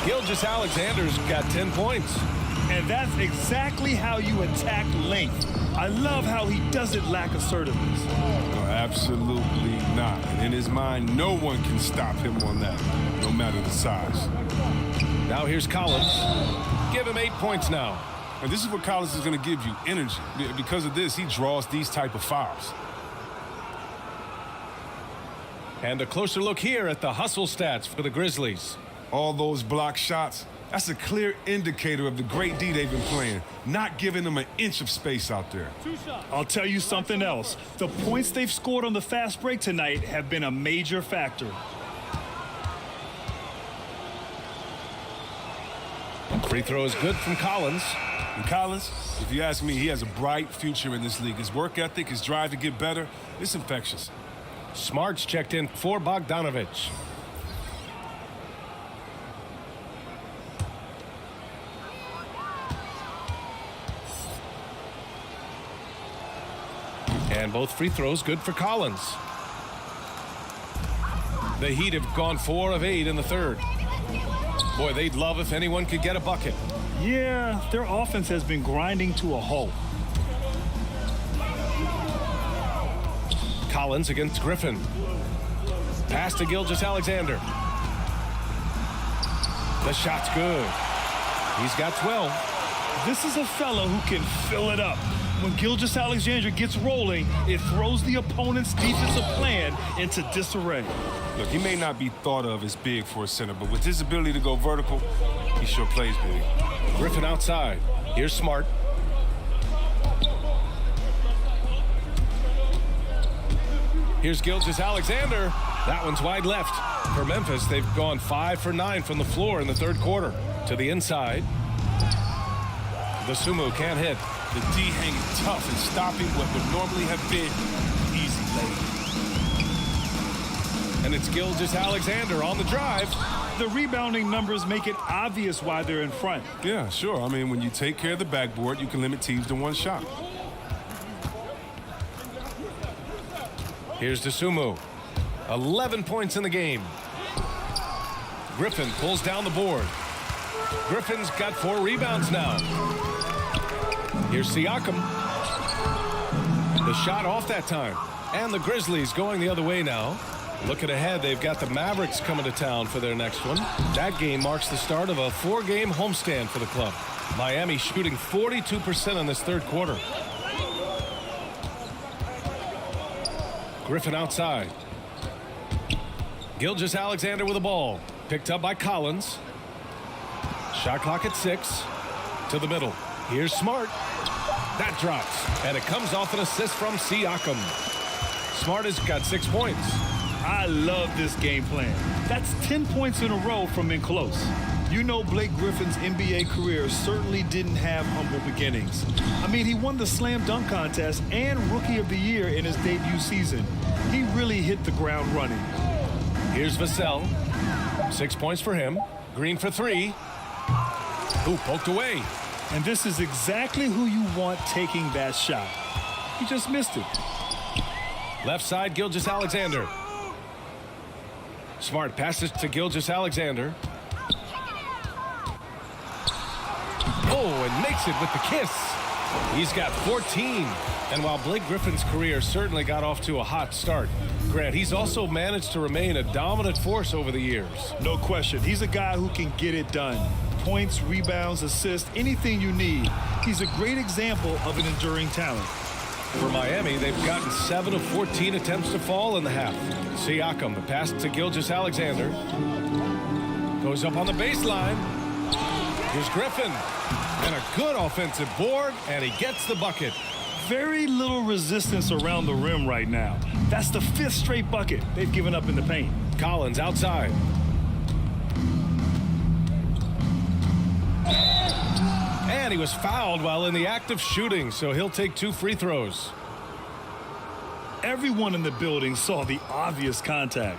Gilgeous-Alexander's got 10 points. And that's exactly how you attack length. I love how he doesn't lack assertiveness. No, absolutely not. And in his mind, no one can stop him on that, no matter the size. Now here's Collins. Give him 8 points now. And this is what Collins is going to give you, energy. Because of this, he draws these type of fouls. And a closer look here at the hustle stats for the Grizzlies. All those block shots, that's a clear indicator of the great D they've been playing, not giving them an inch of space out there. I'll tell you something else. The points they've scored on the fast break tonight have been a major factor. Free throw is good from Collins. And Collins, if you ask me, he has a bright future in this league. His work ethic, his drive to get better, it's infectious. Smart's checked in for Bogdanovich. And both free throws good for Collins. The Heat have gone 4 of 8 in the third. Boy, they'd love if anyone could get a bucket. Yeah, their offense has been grinding to a halt. Collins against Griffin. Pass to Gilgeous-Alexander. The shot's good. He's got 12. This is a fellow who can fill it up. When Gilgeous-Alexander gets rolling, it throws the opponent's defensive plan into disarray. Look, he may not be thought of as big for a center, but with his ability to go vertical, he sure plays big. Griffin outside. Here's Smart. Here's Gilgeous-Alexander. That one's wide left. For Memphis, they've gone 5 for 9 from the floor in the third quarter. To the inside. The Sumu can't hit. The D hanging tough and stopping what would normally have been easy lay. And it's Gilgeous-Alexander on the drive. The rebounding numbers make it obvious why they're in front. Yeah, sure. I mean, when you take care of the backboard, you can limit teams to one shot. Here's Dosunmu. 11 points in the game. Griffin pulls down the board. Griffin's got 4 rebounds now. Here's Siakam. The shot off that time. And the Grizzlies going the other way now. Looking ahead, they've got the Mavericks coming to town for their next one. That game marks the start of a 4-game homestand for the club. Miami shooting 42% in this third quarter. Griffin outside. Gilgeous-Alexander with the ball. Picked up by Collins. Shot clock at 6. To the middle. Here's Smart. That drops. And it comes off an assist from Siakam. Smart has got 6 points. I love this game plan. That's 10 points in a row from in close. You know Blake Griffin's NBA career certainly didn't have humble beginnings. I mean, he won the slam dunk contest and Rookie of the Year in his debut season. He really hit the ground running. Here's Vassell. 6 points for him. Green for 3. Ooh, poked away. And this is exactly who you want taking that shot. He just missed it. Left side, Gilgeous-Alexander. Smart passes to Gilgeous-Alexander. Oh, and makes it with the kiss. He's got 14. And while Blake Griffin's career certainly got off to a hot start, Grant, he's also managed to remain a dominant force over the years. No question. He's a guy who can get it done. Points, rebounds, assists, anything you need. He's a great example of an enduring talent. For Miami, they've gotten 7 of 14 attempts to fall in the half. Siakam, the pass to Gilgeous-Alexander. Goes up on the baseline. Here's Griffin. And a good offensive board, and he gets the bucket. Very little resistance around the rim right now. That's the 5th straight bucket they've given up in the paint. Collins outside. And he was fouled while in the act of shooting, so he'll take 2 free throws. Everyone in the building saw the obvious contact.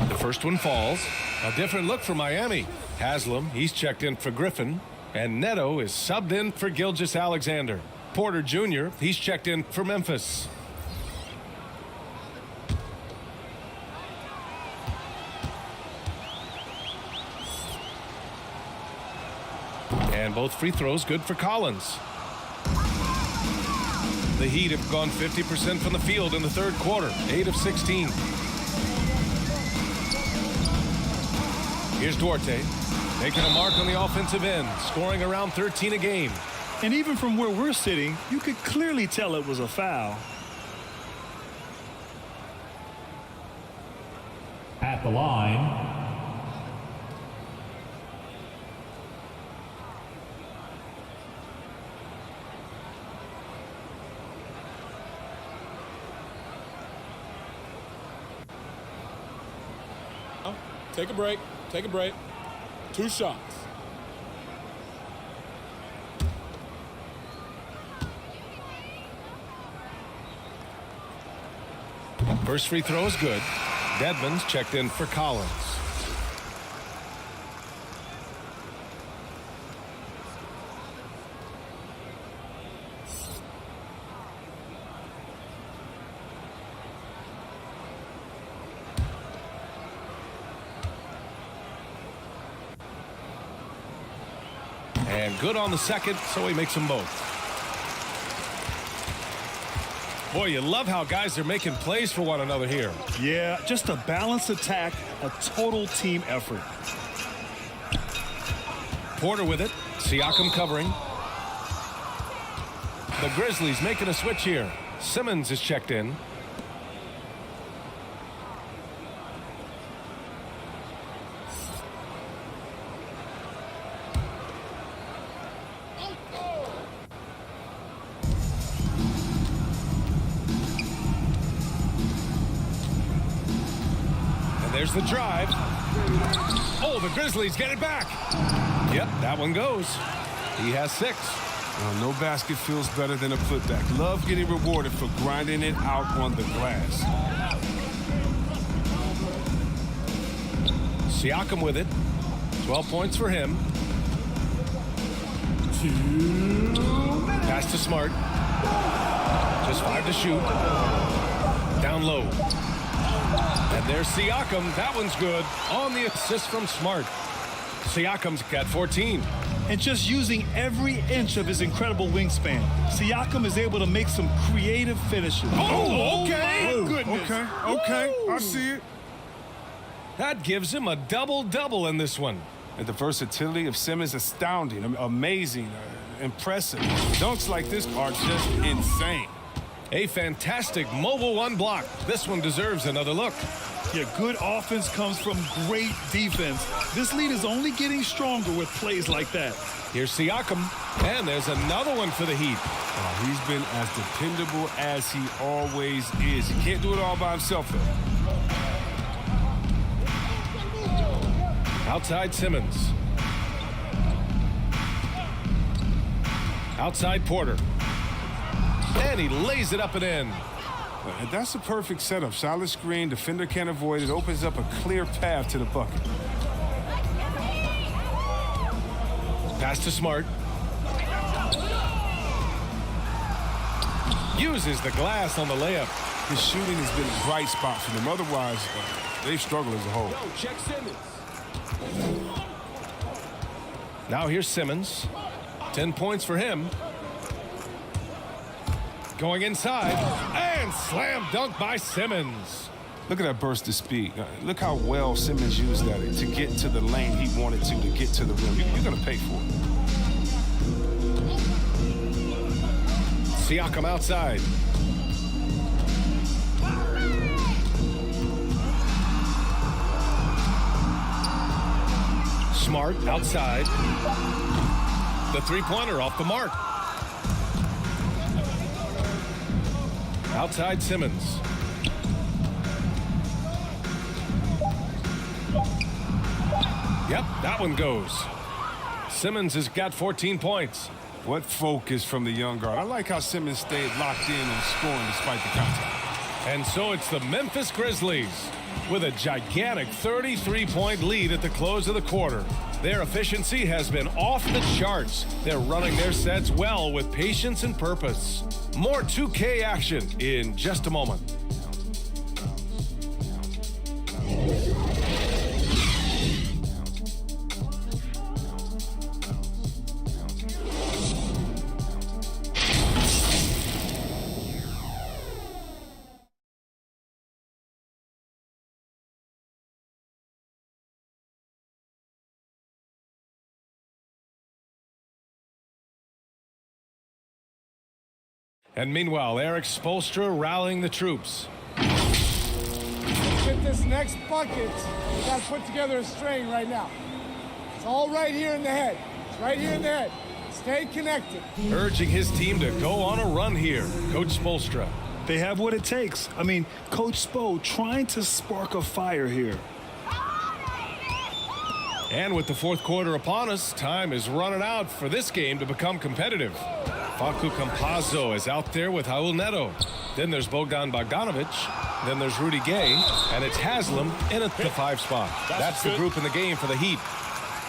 The first one falls. A different look for Miami. Haslam, he's checked in for Griffin. And Neto is subbed in for Gilgeous-Alexander. Porter Jr., he's checked in for Memphis. And both free throws good for Collins. The Heat have gone 50% from the field in the third quarter, 8 of 16. Here's Duarte, making a mark on the offensive end, scoring around 13 a game. And even from where we're sitting, you could clearly tell it was a foul. At the line, Take a break. Take a break. 2 shots. First free throw is good. Dedmon's checked in for Collins. And good on the second, so he makes them both. Boy, you love how guys are making plays for one another here. Yeah, just a balanced attack, a total team effort. Porter with it. Siakam covering. The Grizzlies making a switch here. Simmons is checked in. There's the drive. Oh, the Grizzlies get it back. Yep, that one goes. He has 6. No basket feels better than a putback. Love getting rewarded for grinding it out on the glass. Siakam with it. 12 points for him. Pass to Smart. Just 5 to shoot. Down low. And there's Siakam. That one's good. On the assist from Smart. Siakam's got 14. And just using every inch of his incredible wingspan, Siakam is able to make some creative finishes. Oh, okay. My goodness. Okay. I see it. That gives him a double-double in this one. And the versatility of Simmons, astounding, amazing, impressive. Dunks like this are just insane. A fantastic mobile one block. This one deserves another look. Yeah, good offense comes from great defense. This lead is only getting stronger with plays like that. Here's Siakam, and there's another one for the Heat. He's been as dependable as he always is. He can't do it all by himself, though. Outside Simmons. Outside Porter. And he lays it up and in. That's a perfect setup. Solid screen, defender can't avoid it. Opens up a clear path to the bucket. Pass to Smart. Uses the glass on the layup. His shooting has been a bright spot for them. Otherwise, they've struggled as a whole. Check Simmons. Now here's Simmons. 10 points for him. Going inside, and slam dunk by Simmons. Look at that burst of speed. Look how well Simmons used that to get to the lane he wanted to get to the rim. You're going to pay for it. Siakam outside. Smart outside. The three-pointer off the mark. Outside Simmons. Yep, that one goes. Simmons has got 14 points. What focus from the young guard. I like how Simmons stayed locked in and scoring despite the contact. And so it's the Memphis Grizzlies with a gigantic 33-point lead at the close of the quarter. Their efficiency has been off the charts. They're running their sets well with patience and purpose. More 2K action in just a moment. And meanwhile, Eric Spoelstra rallying the troops. Get this next bucket. We got to put together a string right now. It's all right here in the head. It's right here in the head. Stay connected. Urging his team to go on a run here, Coach Spoelstra. They have what it takes. I mean, Coach Spo trying to spark a fire here. And with the fourth quarter upon us, time is running out for this game to become competitive. Facu Campazzo is out there with Raul Neto. Then there's Bogdan Bogdanovic. Then there's Rudy Gay. And it's Haslam in at the 5 spot. That's the group in the game for the Heat.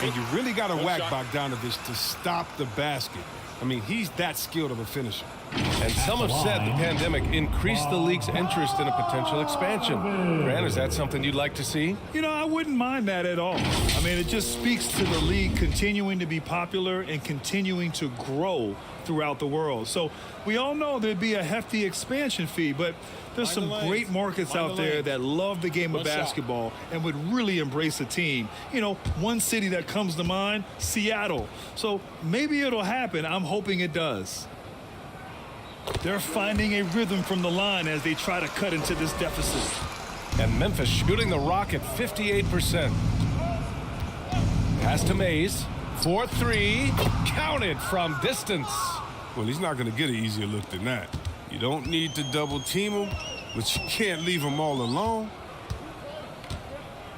And you really got to whack Bogdanovic to stop the basket. I mean, he's that skilled of a finisher. And some have said the pandemic increased the league's interest in a potential expansion. Grant, is that something you'd like to see? You know, I wouldn't mind that at all. I mean, it just speaks to the league continuing to be popular and continuing to grow throughout the world. So we all know there'd be a hefty expansion fee, but there's some great markets out there that love the game of basketball and would really embrace a team. You know, one city that comes to mind, Seattle. So maybe it'll happen. I'm hoping it does. They're finding a rhythm from the line as they try to cut into this deficit. And Memphis shooting the rock at 58%. Pass to Mays. 4-3. Counted from distance. Well, he's not going to get an easier look than that. You don't need to double team him, but you can't leave him all alone.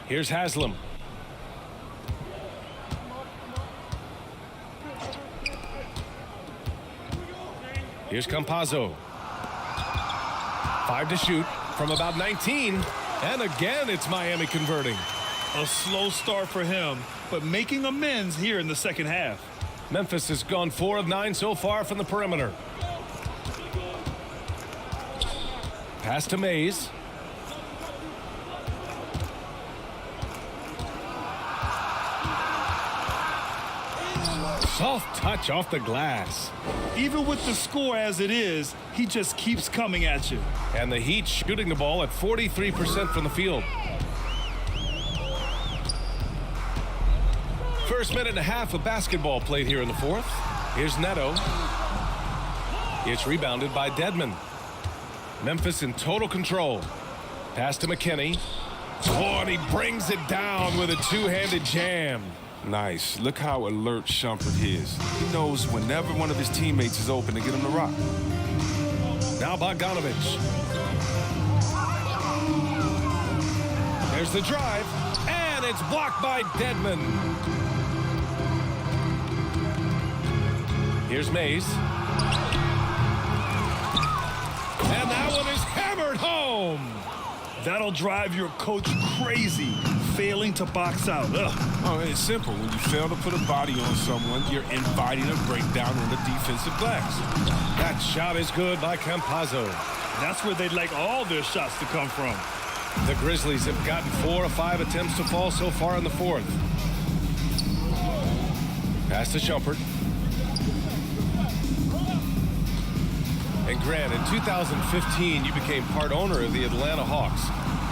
Here's Haslam. Here's Campazzo. 5 to shoot from about 19. And again, it's Miami converting. A slow start for him, but making amends here in the second half. Memphis has gone 4 of 9 so far from the perimeter. Pass to Mays. Soft touch off the glass. Even with the score as it is, he just keeps coming at you. And the Heat shooting the ball at 43% from the field. First minute and a half of basketball played here in the fourth. Here's Neto. It's rebounded by Dedmon. Memphis in total control. Pass to McKinney. Oh, and he brings it down with a two-handed jam. Nice. Look how alert Shumpert is. He knows whenever one of his teammates is open to get him to rock. Now Bogdanovich. There's the drive, and it's blocked by Dedmon. Here's Mays. And that one is hammered home. That'll drive your coach crazy, failing to box out. Ugh. Oh, it's simple. When you fail to put a body on someone, you're inviting a breakdown on the defensive glass. That shot is good by Campazzo. That's where they'd like all their shots to come from. The Grizzlies have gotten 4 of 5 attempts to fall so far in the fourth. Pass to Shumpert. And Grant, in 2015, you became part owner of the Atlanta Hawks.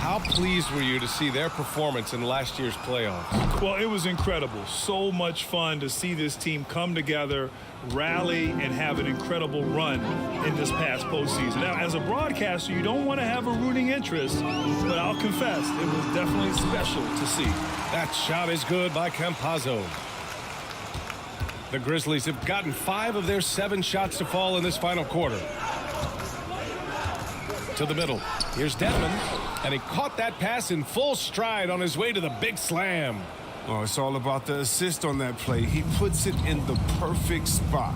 How pleased were you to see their performance in last year's playoffs? Well, it was incredible. So much fun to see this team come together, rally, and have an incredible run in this past postseason. Now, as a broadcaster, you don't want to have a rooting interest, but I'll confess, it was definitely special to see. That shot is good by Campazzo. The Grizzlies have gotten 5 of their 7 shots to fall in this final quarter. To the middle. Here's Dedmon. And he caught that pass in full stride on his way to the big slam. Oh, it's all about the assist on that play. He puts it in the perfect spot.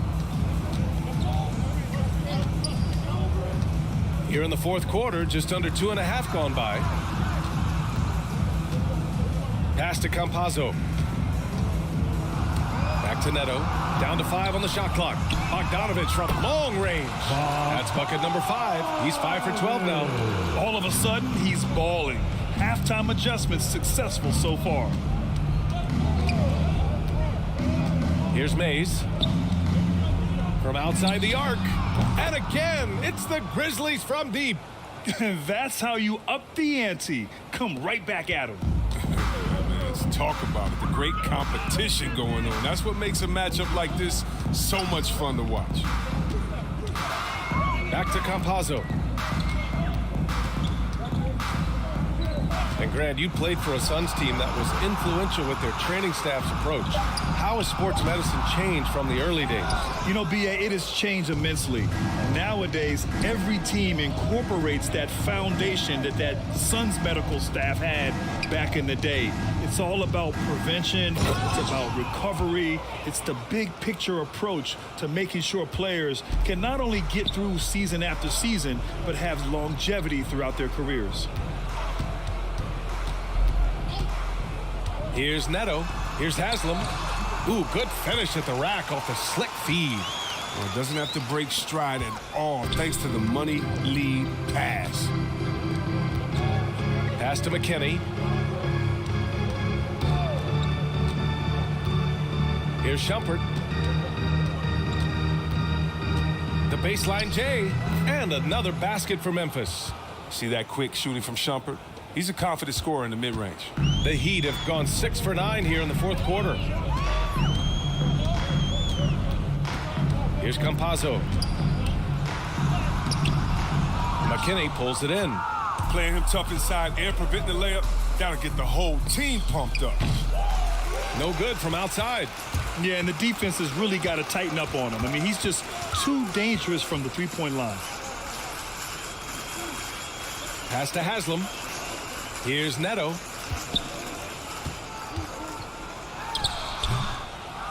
Here in the fourth quarter, just under 2.5 gone by. Pass to Campazzo. Back to Neto. Down to 5 on the shot clock. Bogdanovich from long range. That's bucket number 5. He's 5 for 12 now. All of a sudden, he's balling. Halftime adjustments successful so far. Here's Mays. From outside the arc. And again, it's the Grizzlies from deep. That's how you up the ante. Come right back at him. Let's talk about it. The great competition going on. That's what makes a matchup like this so much fun to watch. Back to Campazzo. And Grant, you played for a Suns team that was influential with their training staff's approach. How has sports medicine changed from the early days? You know, B.A., it has changed immensely. Nowadays, every team incorporates that foundation that Suns medical staff had back in the day. It's all about prevention. It's about recovery. It's the big picture approach to making sure players can not only get through season after season, but have longevity throughout their careers. Here's Neto. Here's Haslam. Ooh, good finish at the rack off the slick feed. Well, it doesn't have to break stride at all thanks to the money lead pass. Pass to McKinney. Here's Shumpert. The baseline J, and another basket for Memphis. See that quick shooting from Shumpert? He's a confident scorer in the mid-range. The Heat have gone 6 for 9 here in the fourth quarter. Here's Campazzo. McKinney pulls it in. Playing him tough inside and preventing the layup. That'll get the whole team pumped up. No good from outside. Yeah, and the defense has really got to tighten up on him. I mean, he's just too dangerous from the three-point line. Pass to Haslam. Here's Neto.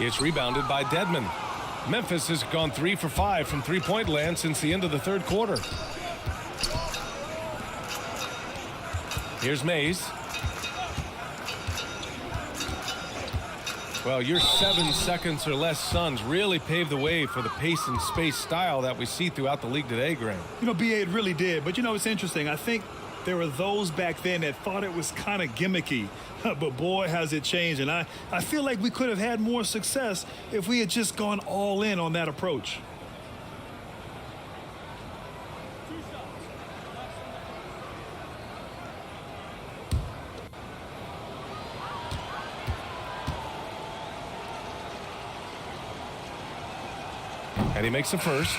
It's rebounded by Dedmon. Memphis has gone 3 for 5 from three-point land since the end of the third quarter. Here's Mays. Well, your 7 seconds or less Suns really paved the way for the pace and space style that we see throughout the league today, Graham. You know, B.A., it really did. But, you know, it's interesting. I think there were those back then that thought it was kind of gimmicky. But, boy, has it changed. And I feel like we could have had more success if we had just gone all in on that approach. And he makes the first.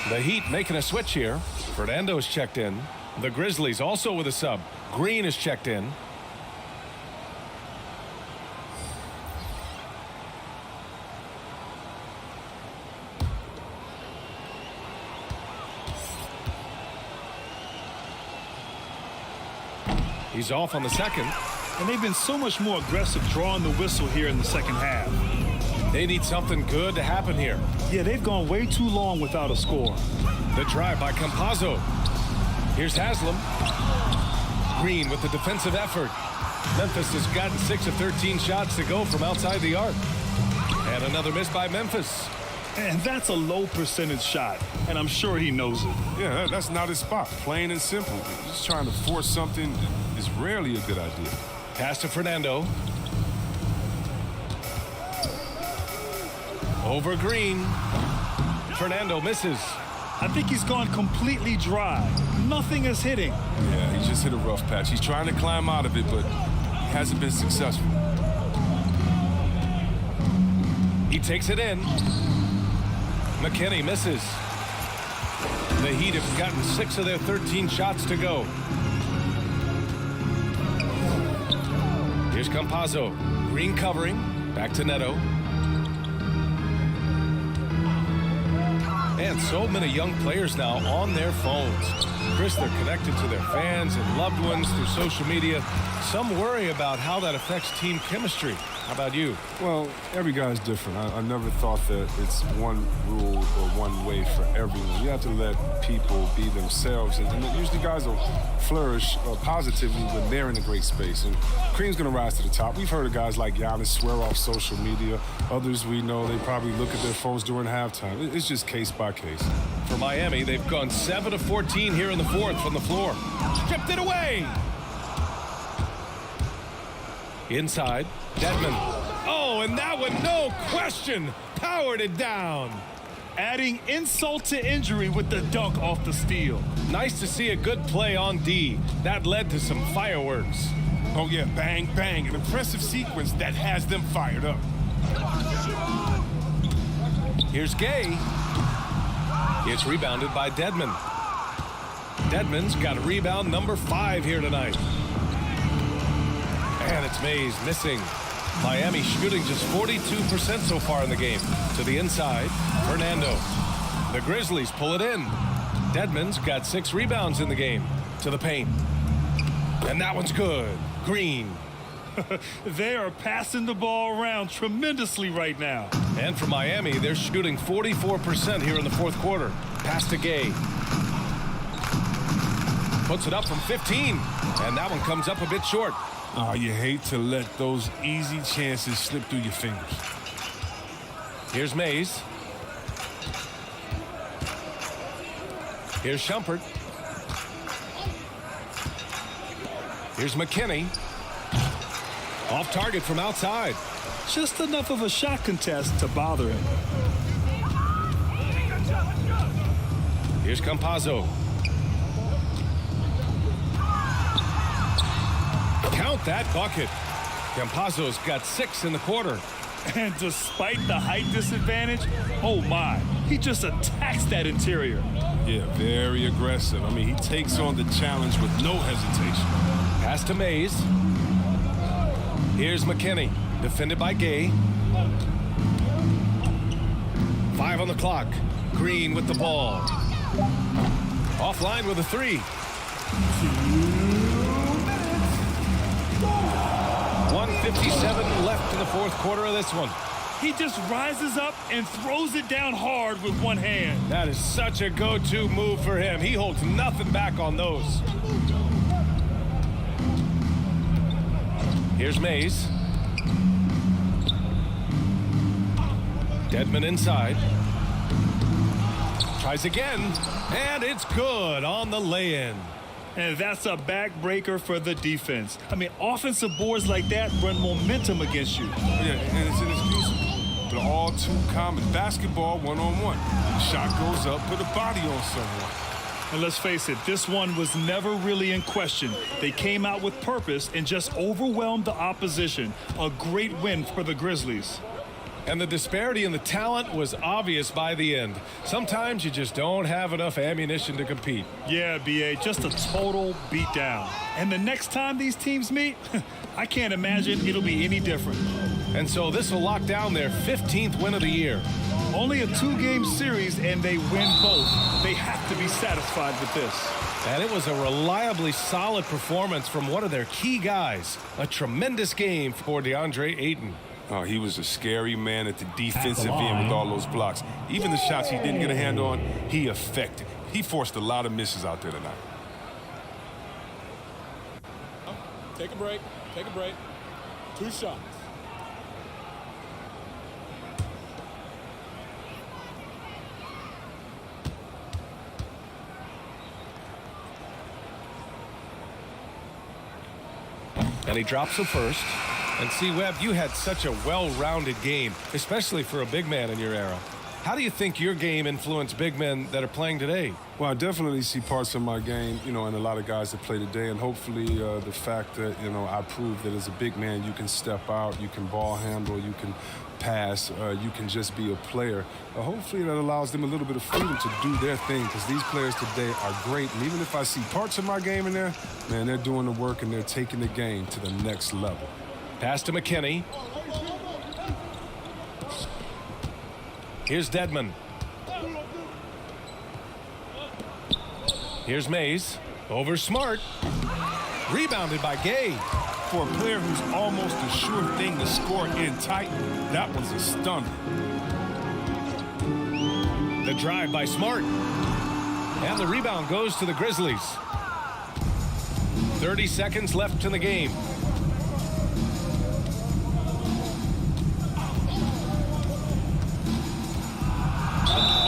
The Heat making a switch here. Fernando's checked in. The Grizzlies also with a sub. Green is checked in. He's off on the second. And they've been so much more aggressive drawing the whistle here in the second half. They need something good to happen here. Yeah, they've gone way too long without a score. The drive by Campazzo. Here's Haslam. Green with the defensive effort. Memphis has gotten 6 of 13 shots to go from outside the arc. And another miss by Memphis. And that's a low percentage shot, and I'm sure he knows it. Yeah, that's not his spot. Plain and simple. Just trying to force something is rarely a good idea. Pass to Fernando. Over Green. Fernando misses. I think he's gone completely dry. Nothing is hitting. Yeah, he just hit a rough patch. He's trying to climb out of it, but he hasn't been successful. He takes it in. McKinney misses. The Heat have gotten 6 of their 13 shots to go. Here's Campazzo. Green covering. Back to Neto. And so many young players now on their phones. Chris, they're connected to their fans and loved ones through social media. Some worry about how that affects team chemistry. How about you? Well, every guy's different. I never thought that it's one rule or one way for everyone. You have to let people be themselves. And usually guys will flourish positively when they're in a great space. And Cream's going to rise to the top. We've heard of guys like Giannis swear off social media. Others we know they probably look at their phones during halftime. It's just case by case. For Miami, they've gone 7 of 14 here in the fourth from the floor. Stripped it away. Inside, Dedmon. Oh, and that one, no question, powered it down. Adding insult to injury with the dunk off the steal. Nice to see a good play on D. That led to some fireworks. Oh, yeah, bang, bang. An impressive sequence that has them fired up. Here's Gay. It's rebounded by Dedmon. Dedmon's got rebound number 5 here tonight. And it's Mays missing. Miami shooting just 42% so far in the game. To the inside, Fernando. The Grizzlies pull it in. Dedmon's got 6 rebounds in the game. To the paint. And that one's good. Green. They are passing the ball around tremendously right now. And for Miami, they're shooting 44% here in the fourth quarter. Pass to Gay. Puts it up from 15. And that one comes up a bit short. Oh, you hate to let those easy chances slip through your fingers. Here's Mays. Here's Shumpert. Here's McKinney. Off target from outside. Just enough of a shot contest to bother him. Here's Campazzo. Count that bucket. Campazzo's got 6 in the quarter. And despite the height disadvantage, oh my, he just attacks that interior. Yeah, very aggressive. I mean, he takes on the challenge with no hesitation. Pass to Mays. Here's McKinney, defended by Gay. 5 on the clock. Green with the ball. Offline with a 3. 1:57 left in the fourth quarter of this one. He just rises up and throws it down hard with one hand. That is such a go-to move for him. He holds nothing back on those. Here's Mays. Dedmon inside. Tries again, and it's good on the lay-in. And that's a backbreaker for the defense. I mean, offensive boards like that run momentum against you. Yeah, and it's inexcusable. They're all too common. Basketball one-on-one. The shot goes up, put a body on someone. And let's face it, this one was never really in question. They came out with purpose and just overwhelmed the opposition. A great win for the Grizzlies. And the disparity in the talent was obvious by the end. Sometimes you just don't have enough ammunition to compete. Yeah, B.A., just a total beatdown. And the next time these teams meet, I can't imagine it'll be any different. And so this will lock down their 15th win of the year. Only a 2-game series, and they win both. They have to be satisfied with this. And it was a reliably solid performance from one of their key guys. A tremendous game for DeAndre Ayton. Oh, he was a scary man at the defensive end with all those blocks. Even the shots he didn't get a hand on, he affected. He forced a lot of misses out there tonight. Take a break. Take a break. 2 shots. And he drops the first. And see, Webb, you had such a well-rounded game, especially for a big man in your era. How do you think your game influenced big men that are playing today? Well, I definitely see parts of my game, you know, in a lot of guys that play today. And hopefully the fact that, you know, I proved that as a big man, you can step out, you can ball handle, you can pass, you can just be a player. Hopefully that allows them a little bit of freedom to do their thing, because these players today are great. And even if I see parts of my game in there, man, they're doing the work and they're taking the game to the next level. Pass to McKinney. Here's Dedmon. Here's Mays. Over Smart. Rebounded by Gay. For a player who's almost a sure thing to score in tight, that was a stunner. The drive by Smart. And the rebound goes to the Grizzlies. 30 seconds left in the game.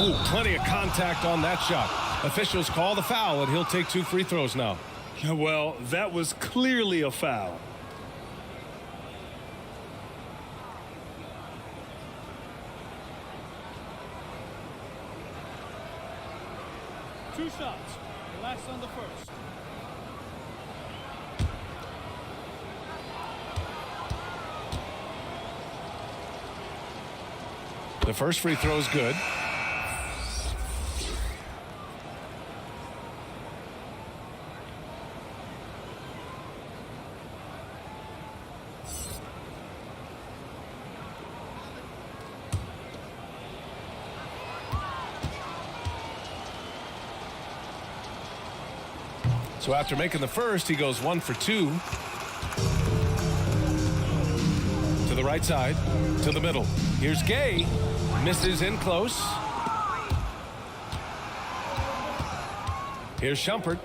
Oh, plenty of contact on that shot. Officials call the foul, and he'll take 2 free throws now. Well, that was clearly a foul. Two shots. Relax on the first. The first free throw is good. So after making the first, he goes 1 for 2. To the right side, to the middle. Here's Gay. Misses in close. Here's Shumpert.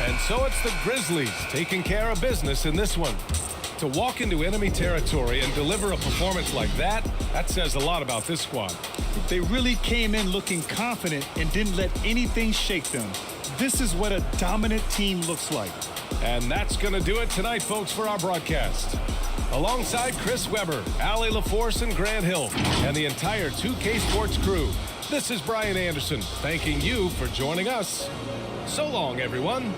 And so it's the Grizzlies taking care of business in this one. To walk into enemy territory and deliver a performance like that says a lot about this squad. They really came in looking confident and didn't let anything shake them. This is what a dominant team looks like. And that's going to do it tonight, folks, for our broadcast. Alongside Chris Webber, Allie LaForce, and Grant Hill, and the entire 2K Sports crew, this is Brian Anderson, thanking you for joining us. So long, everyone.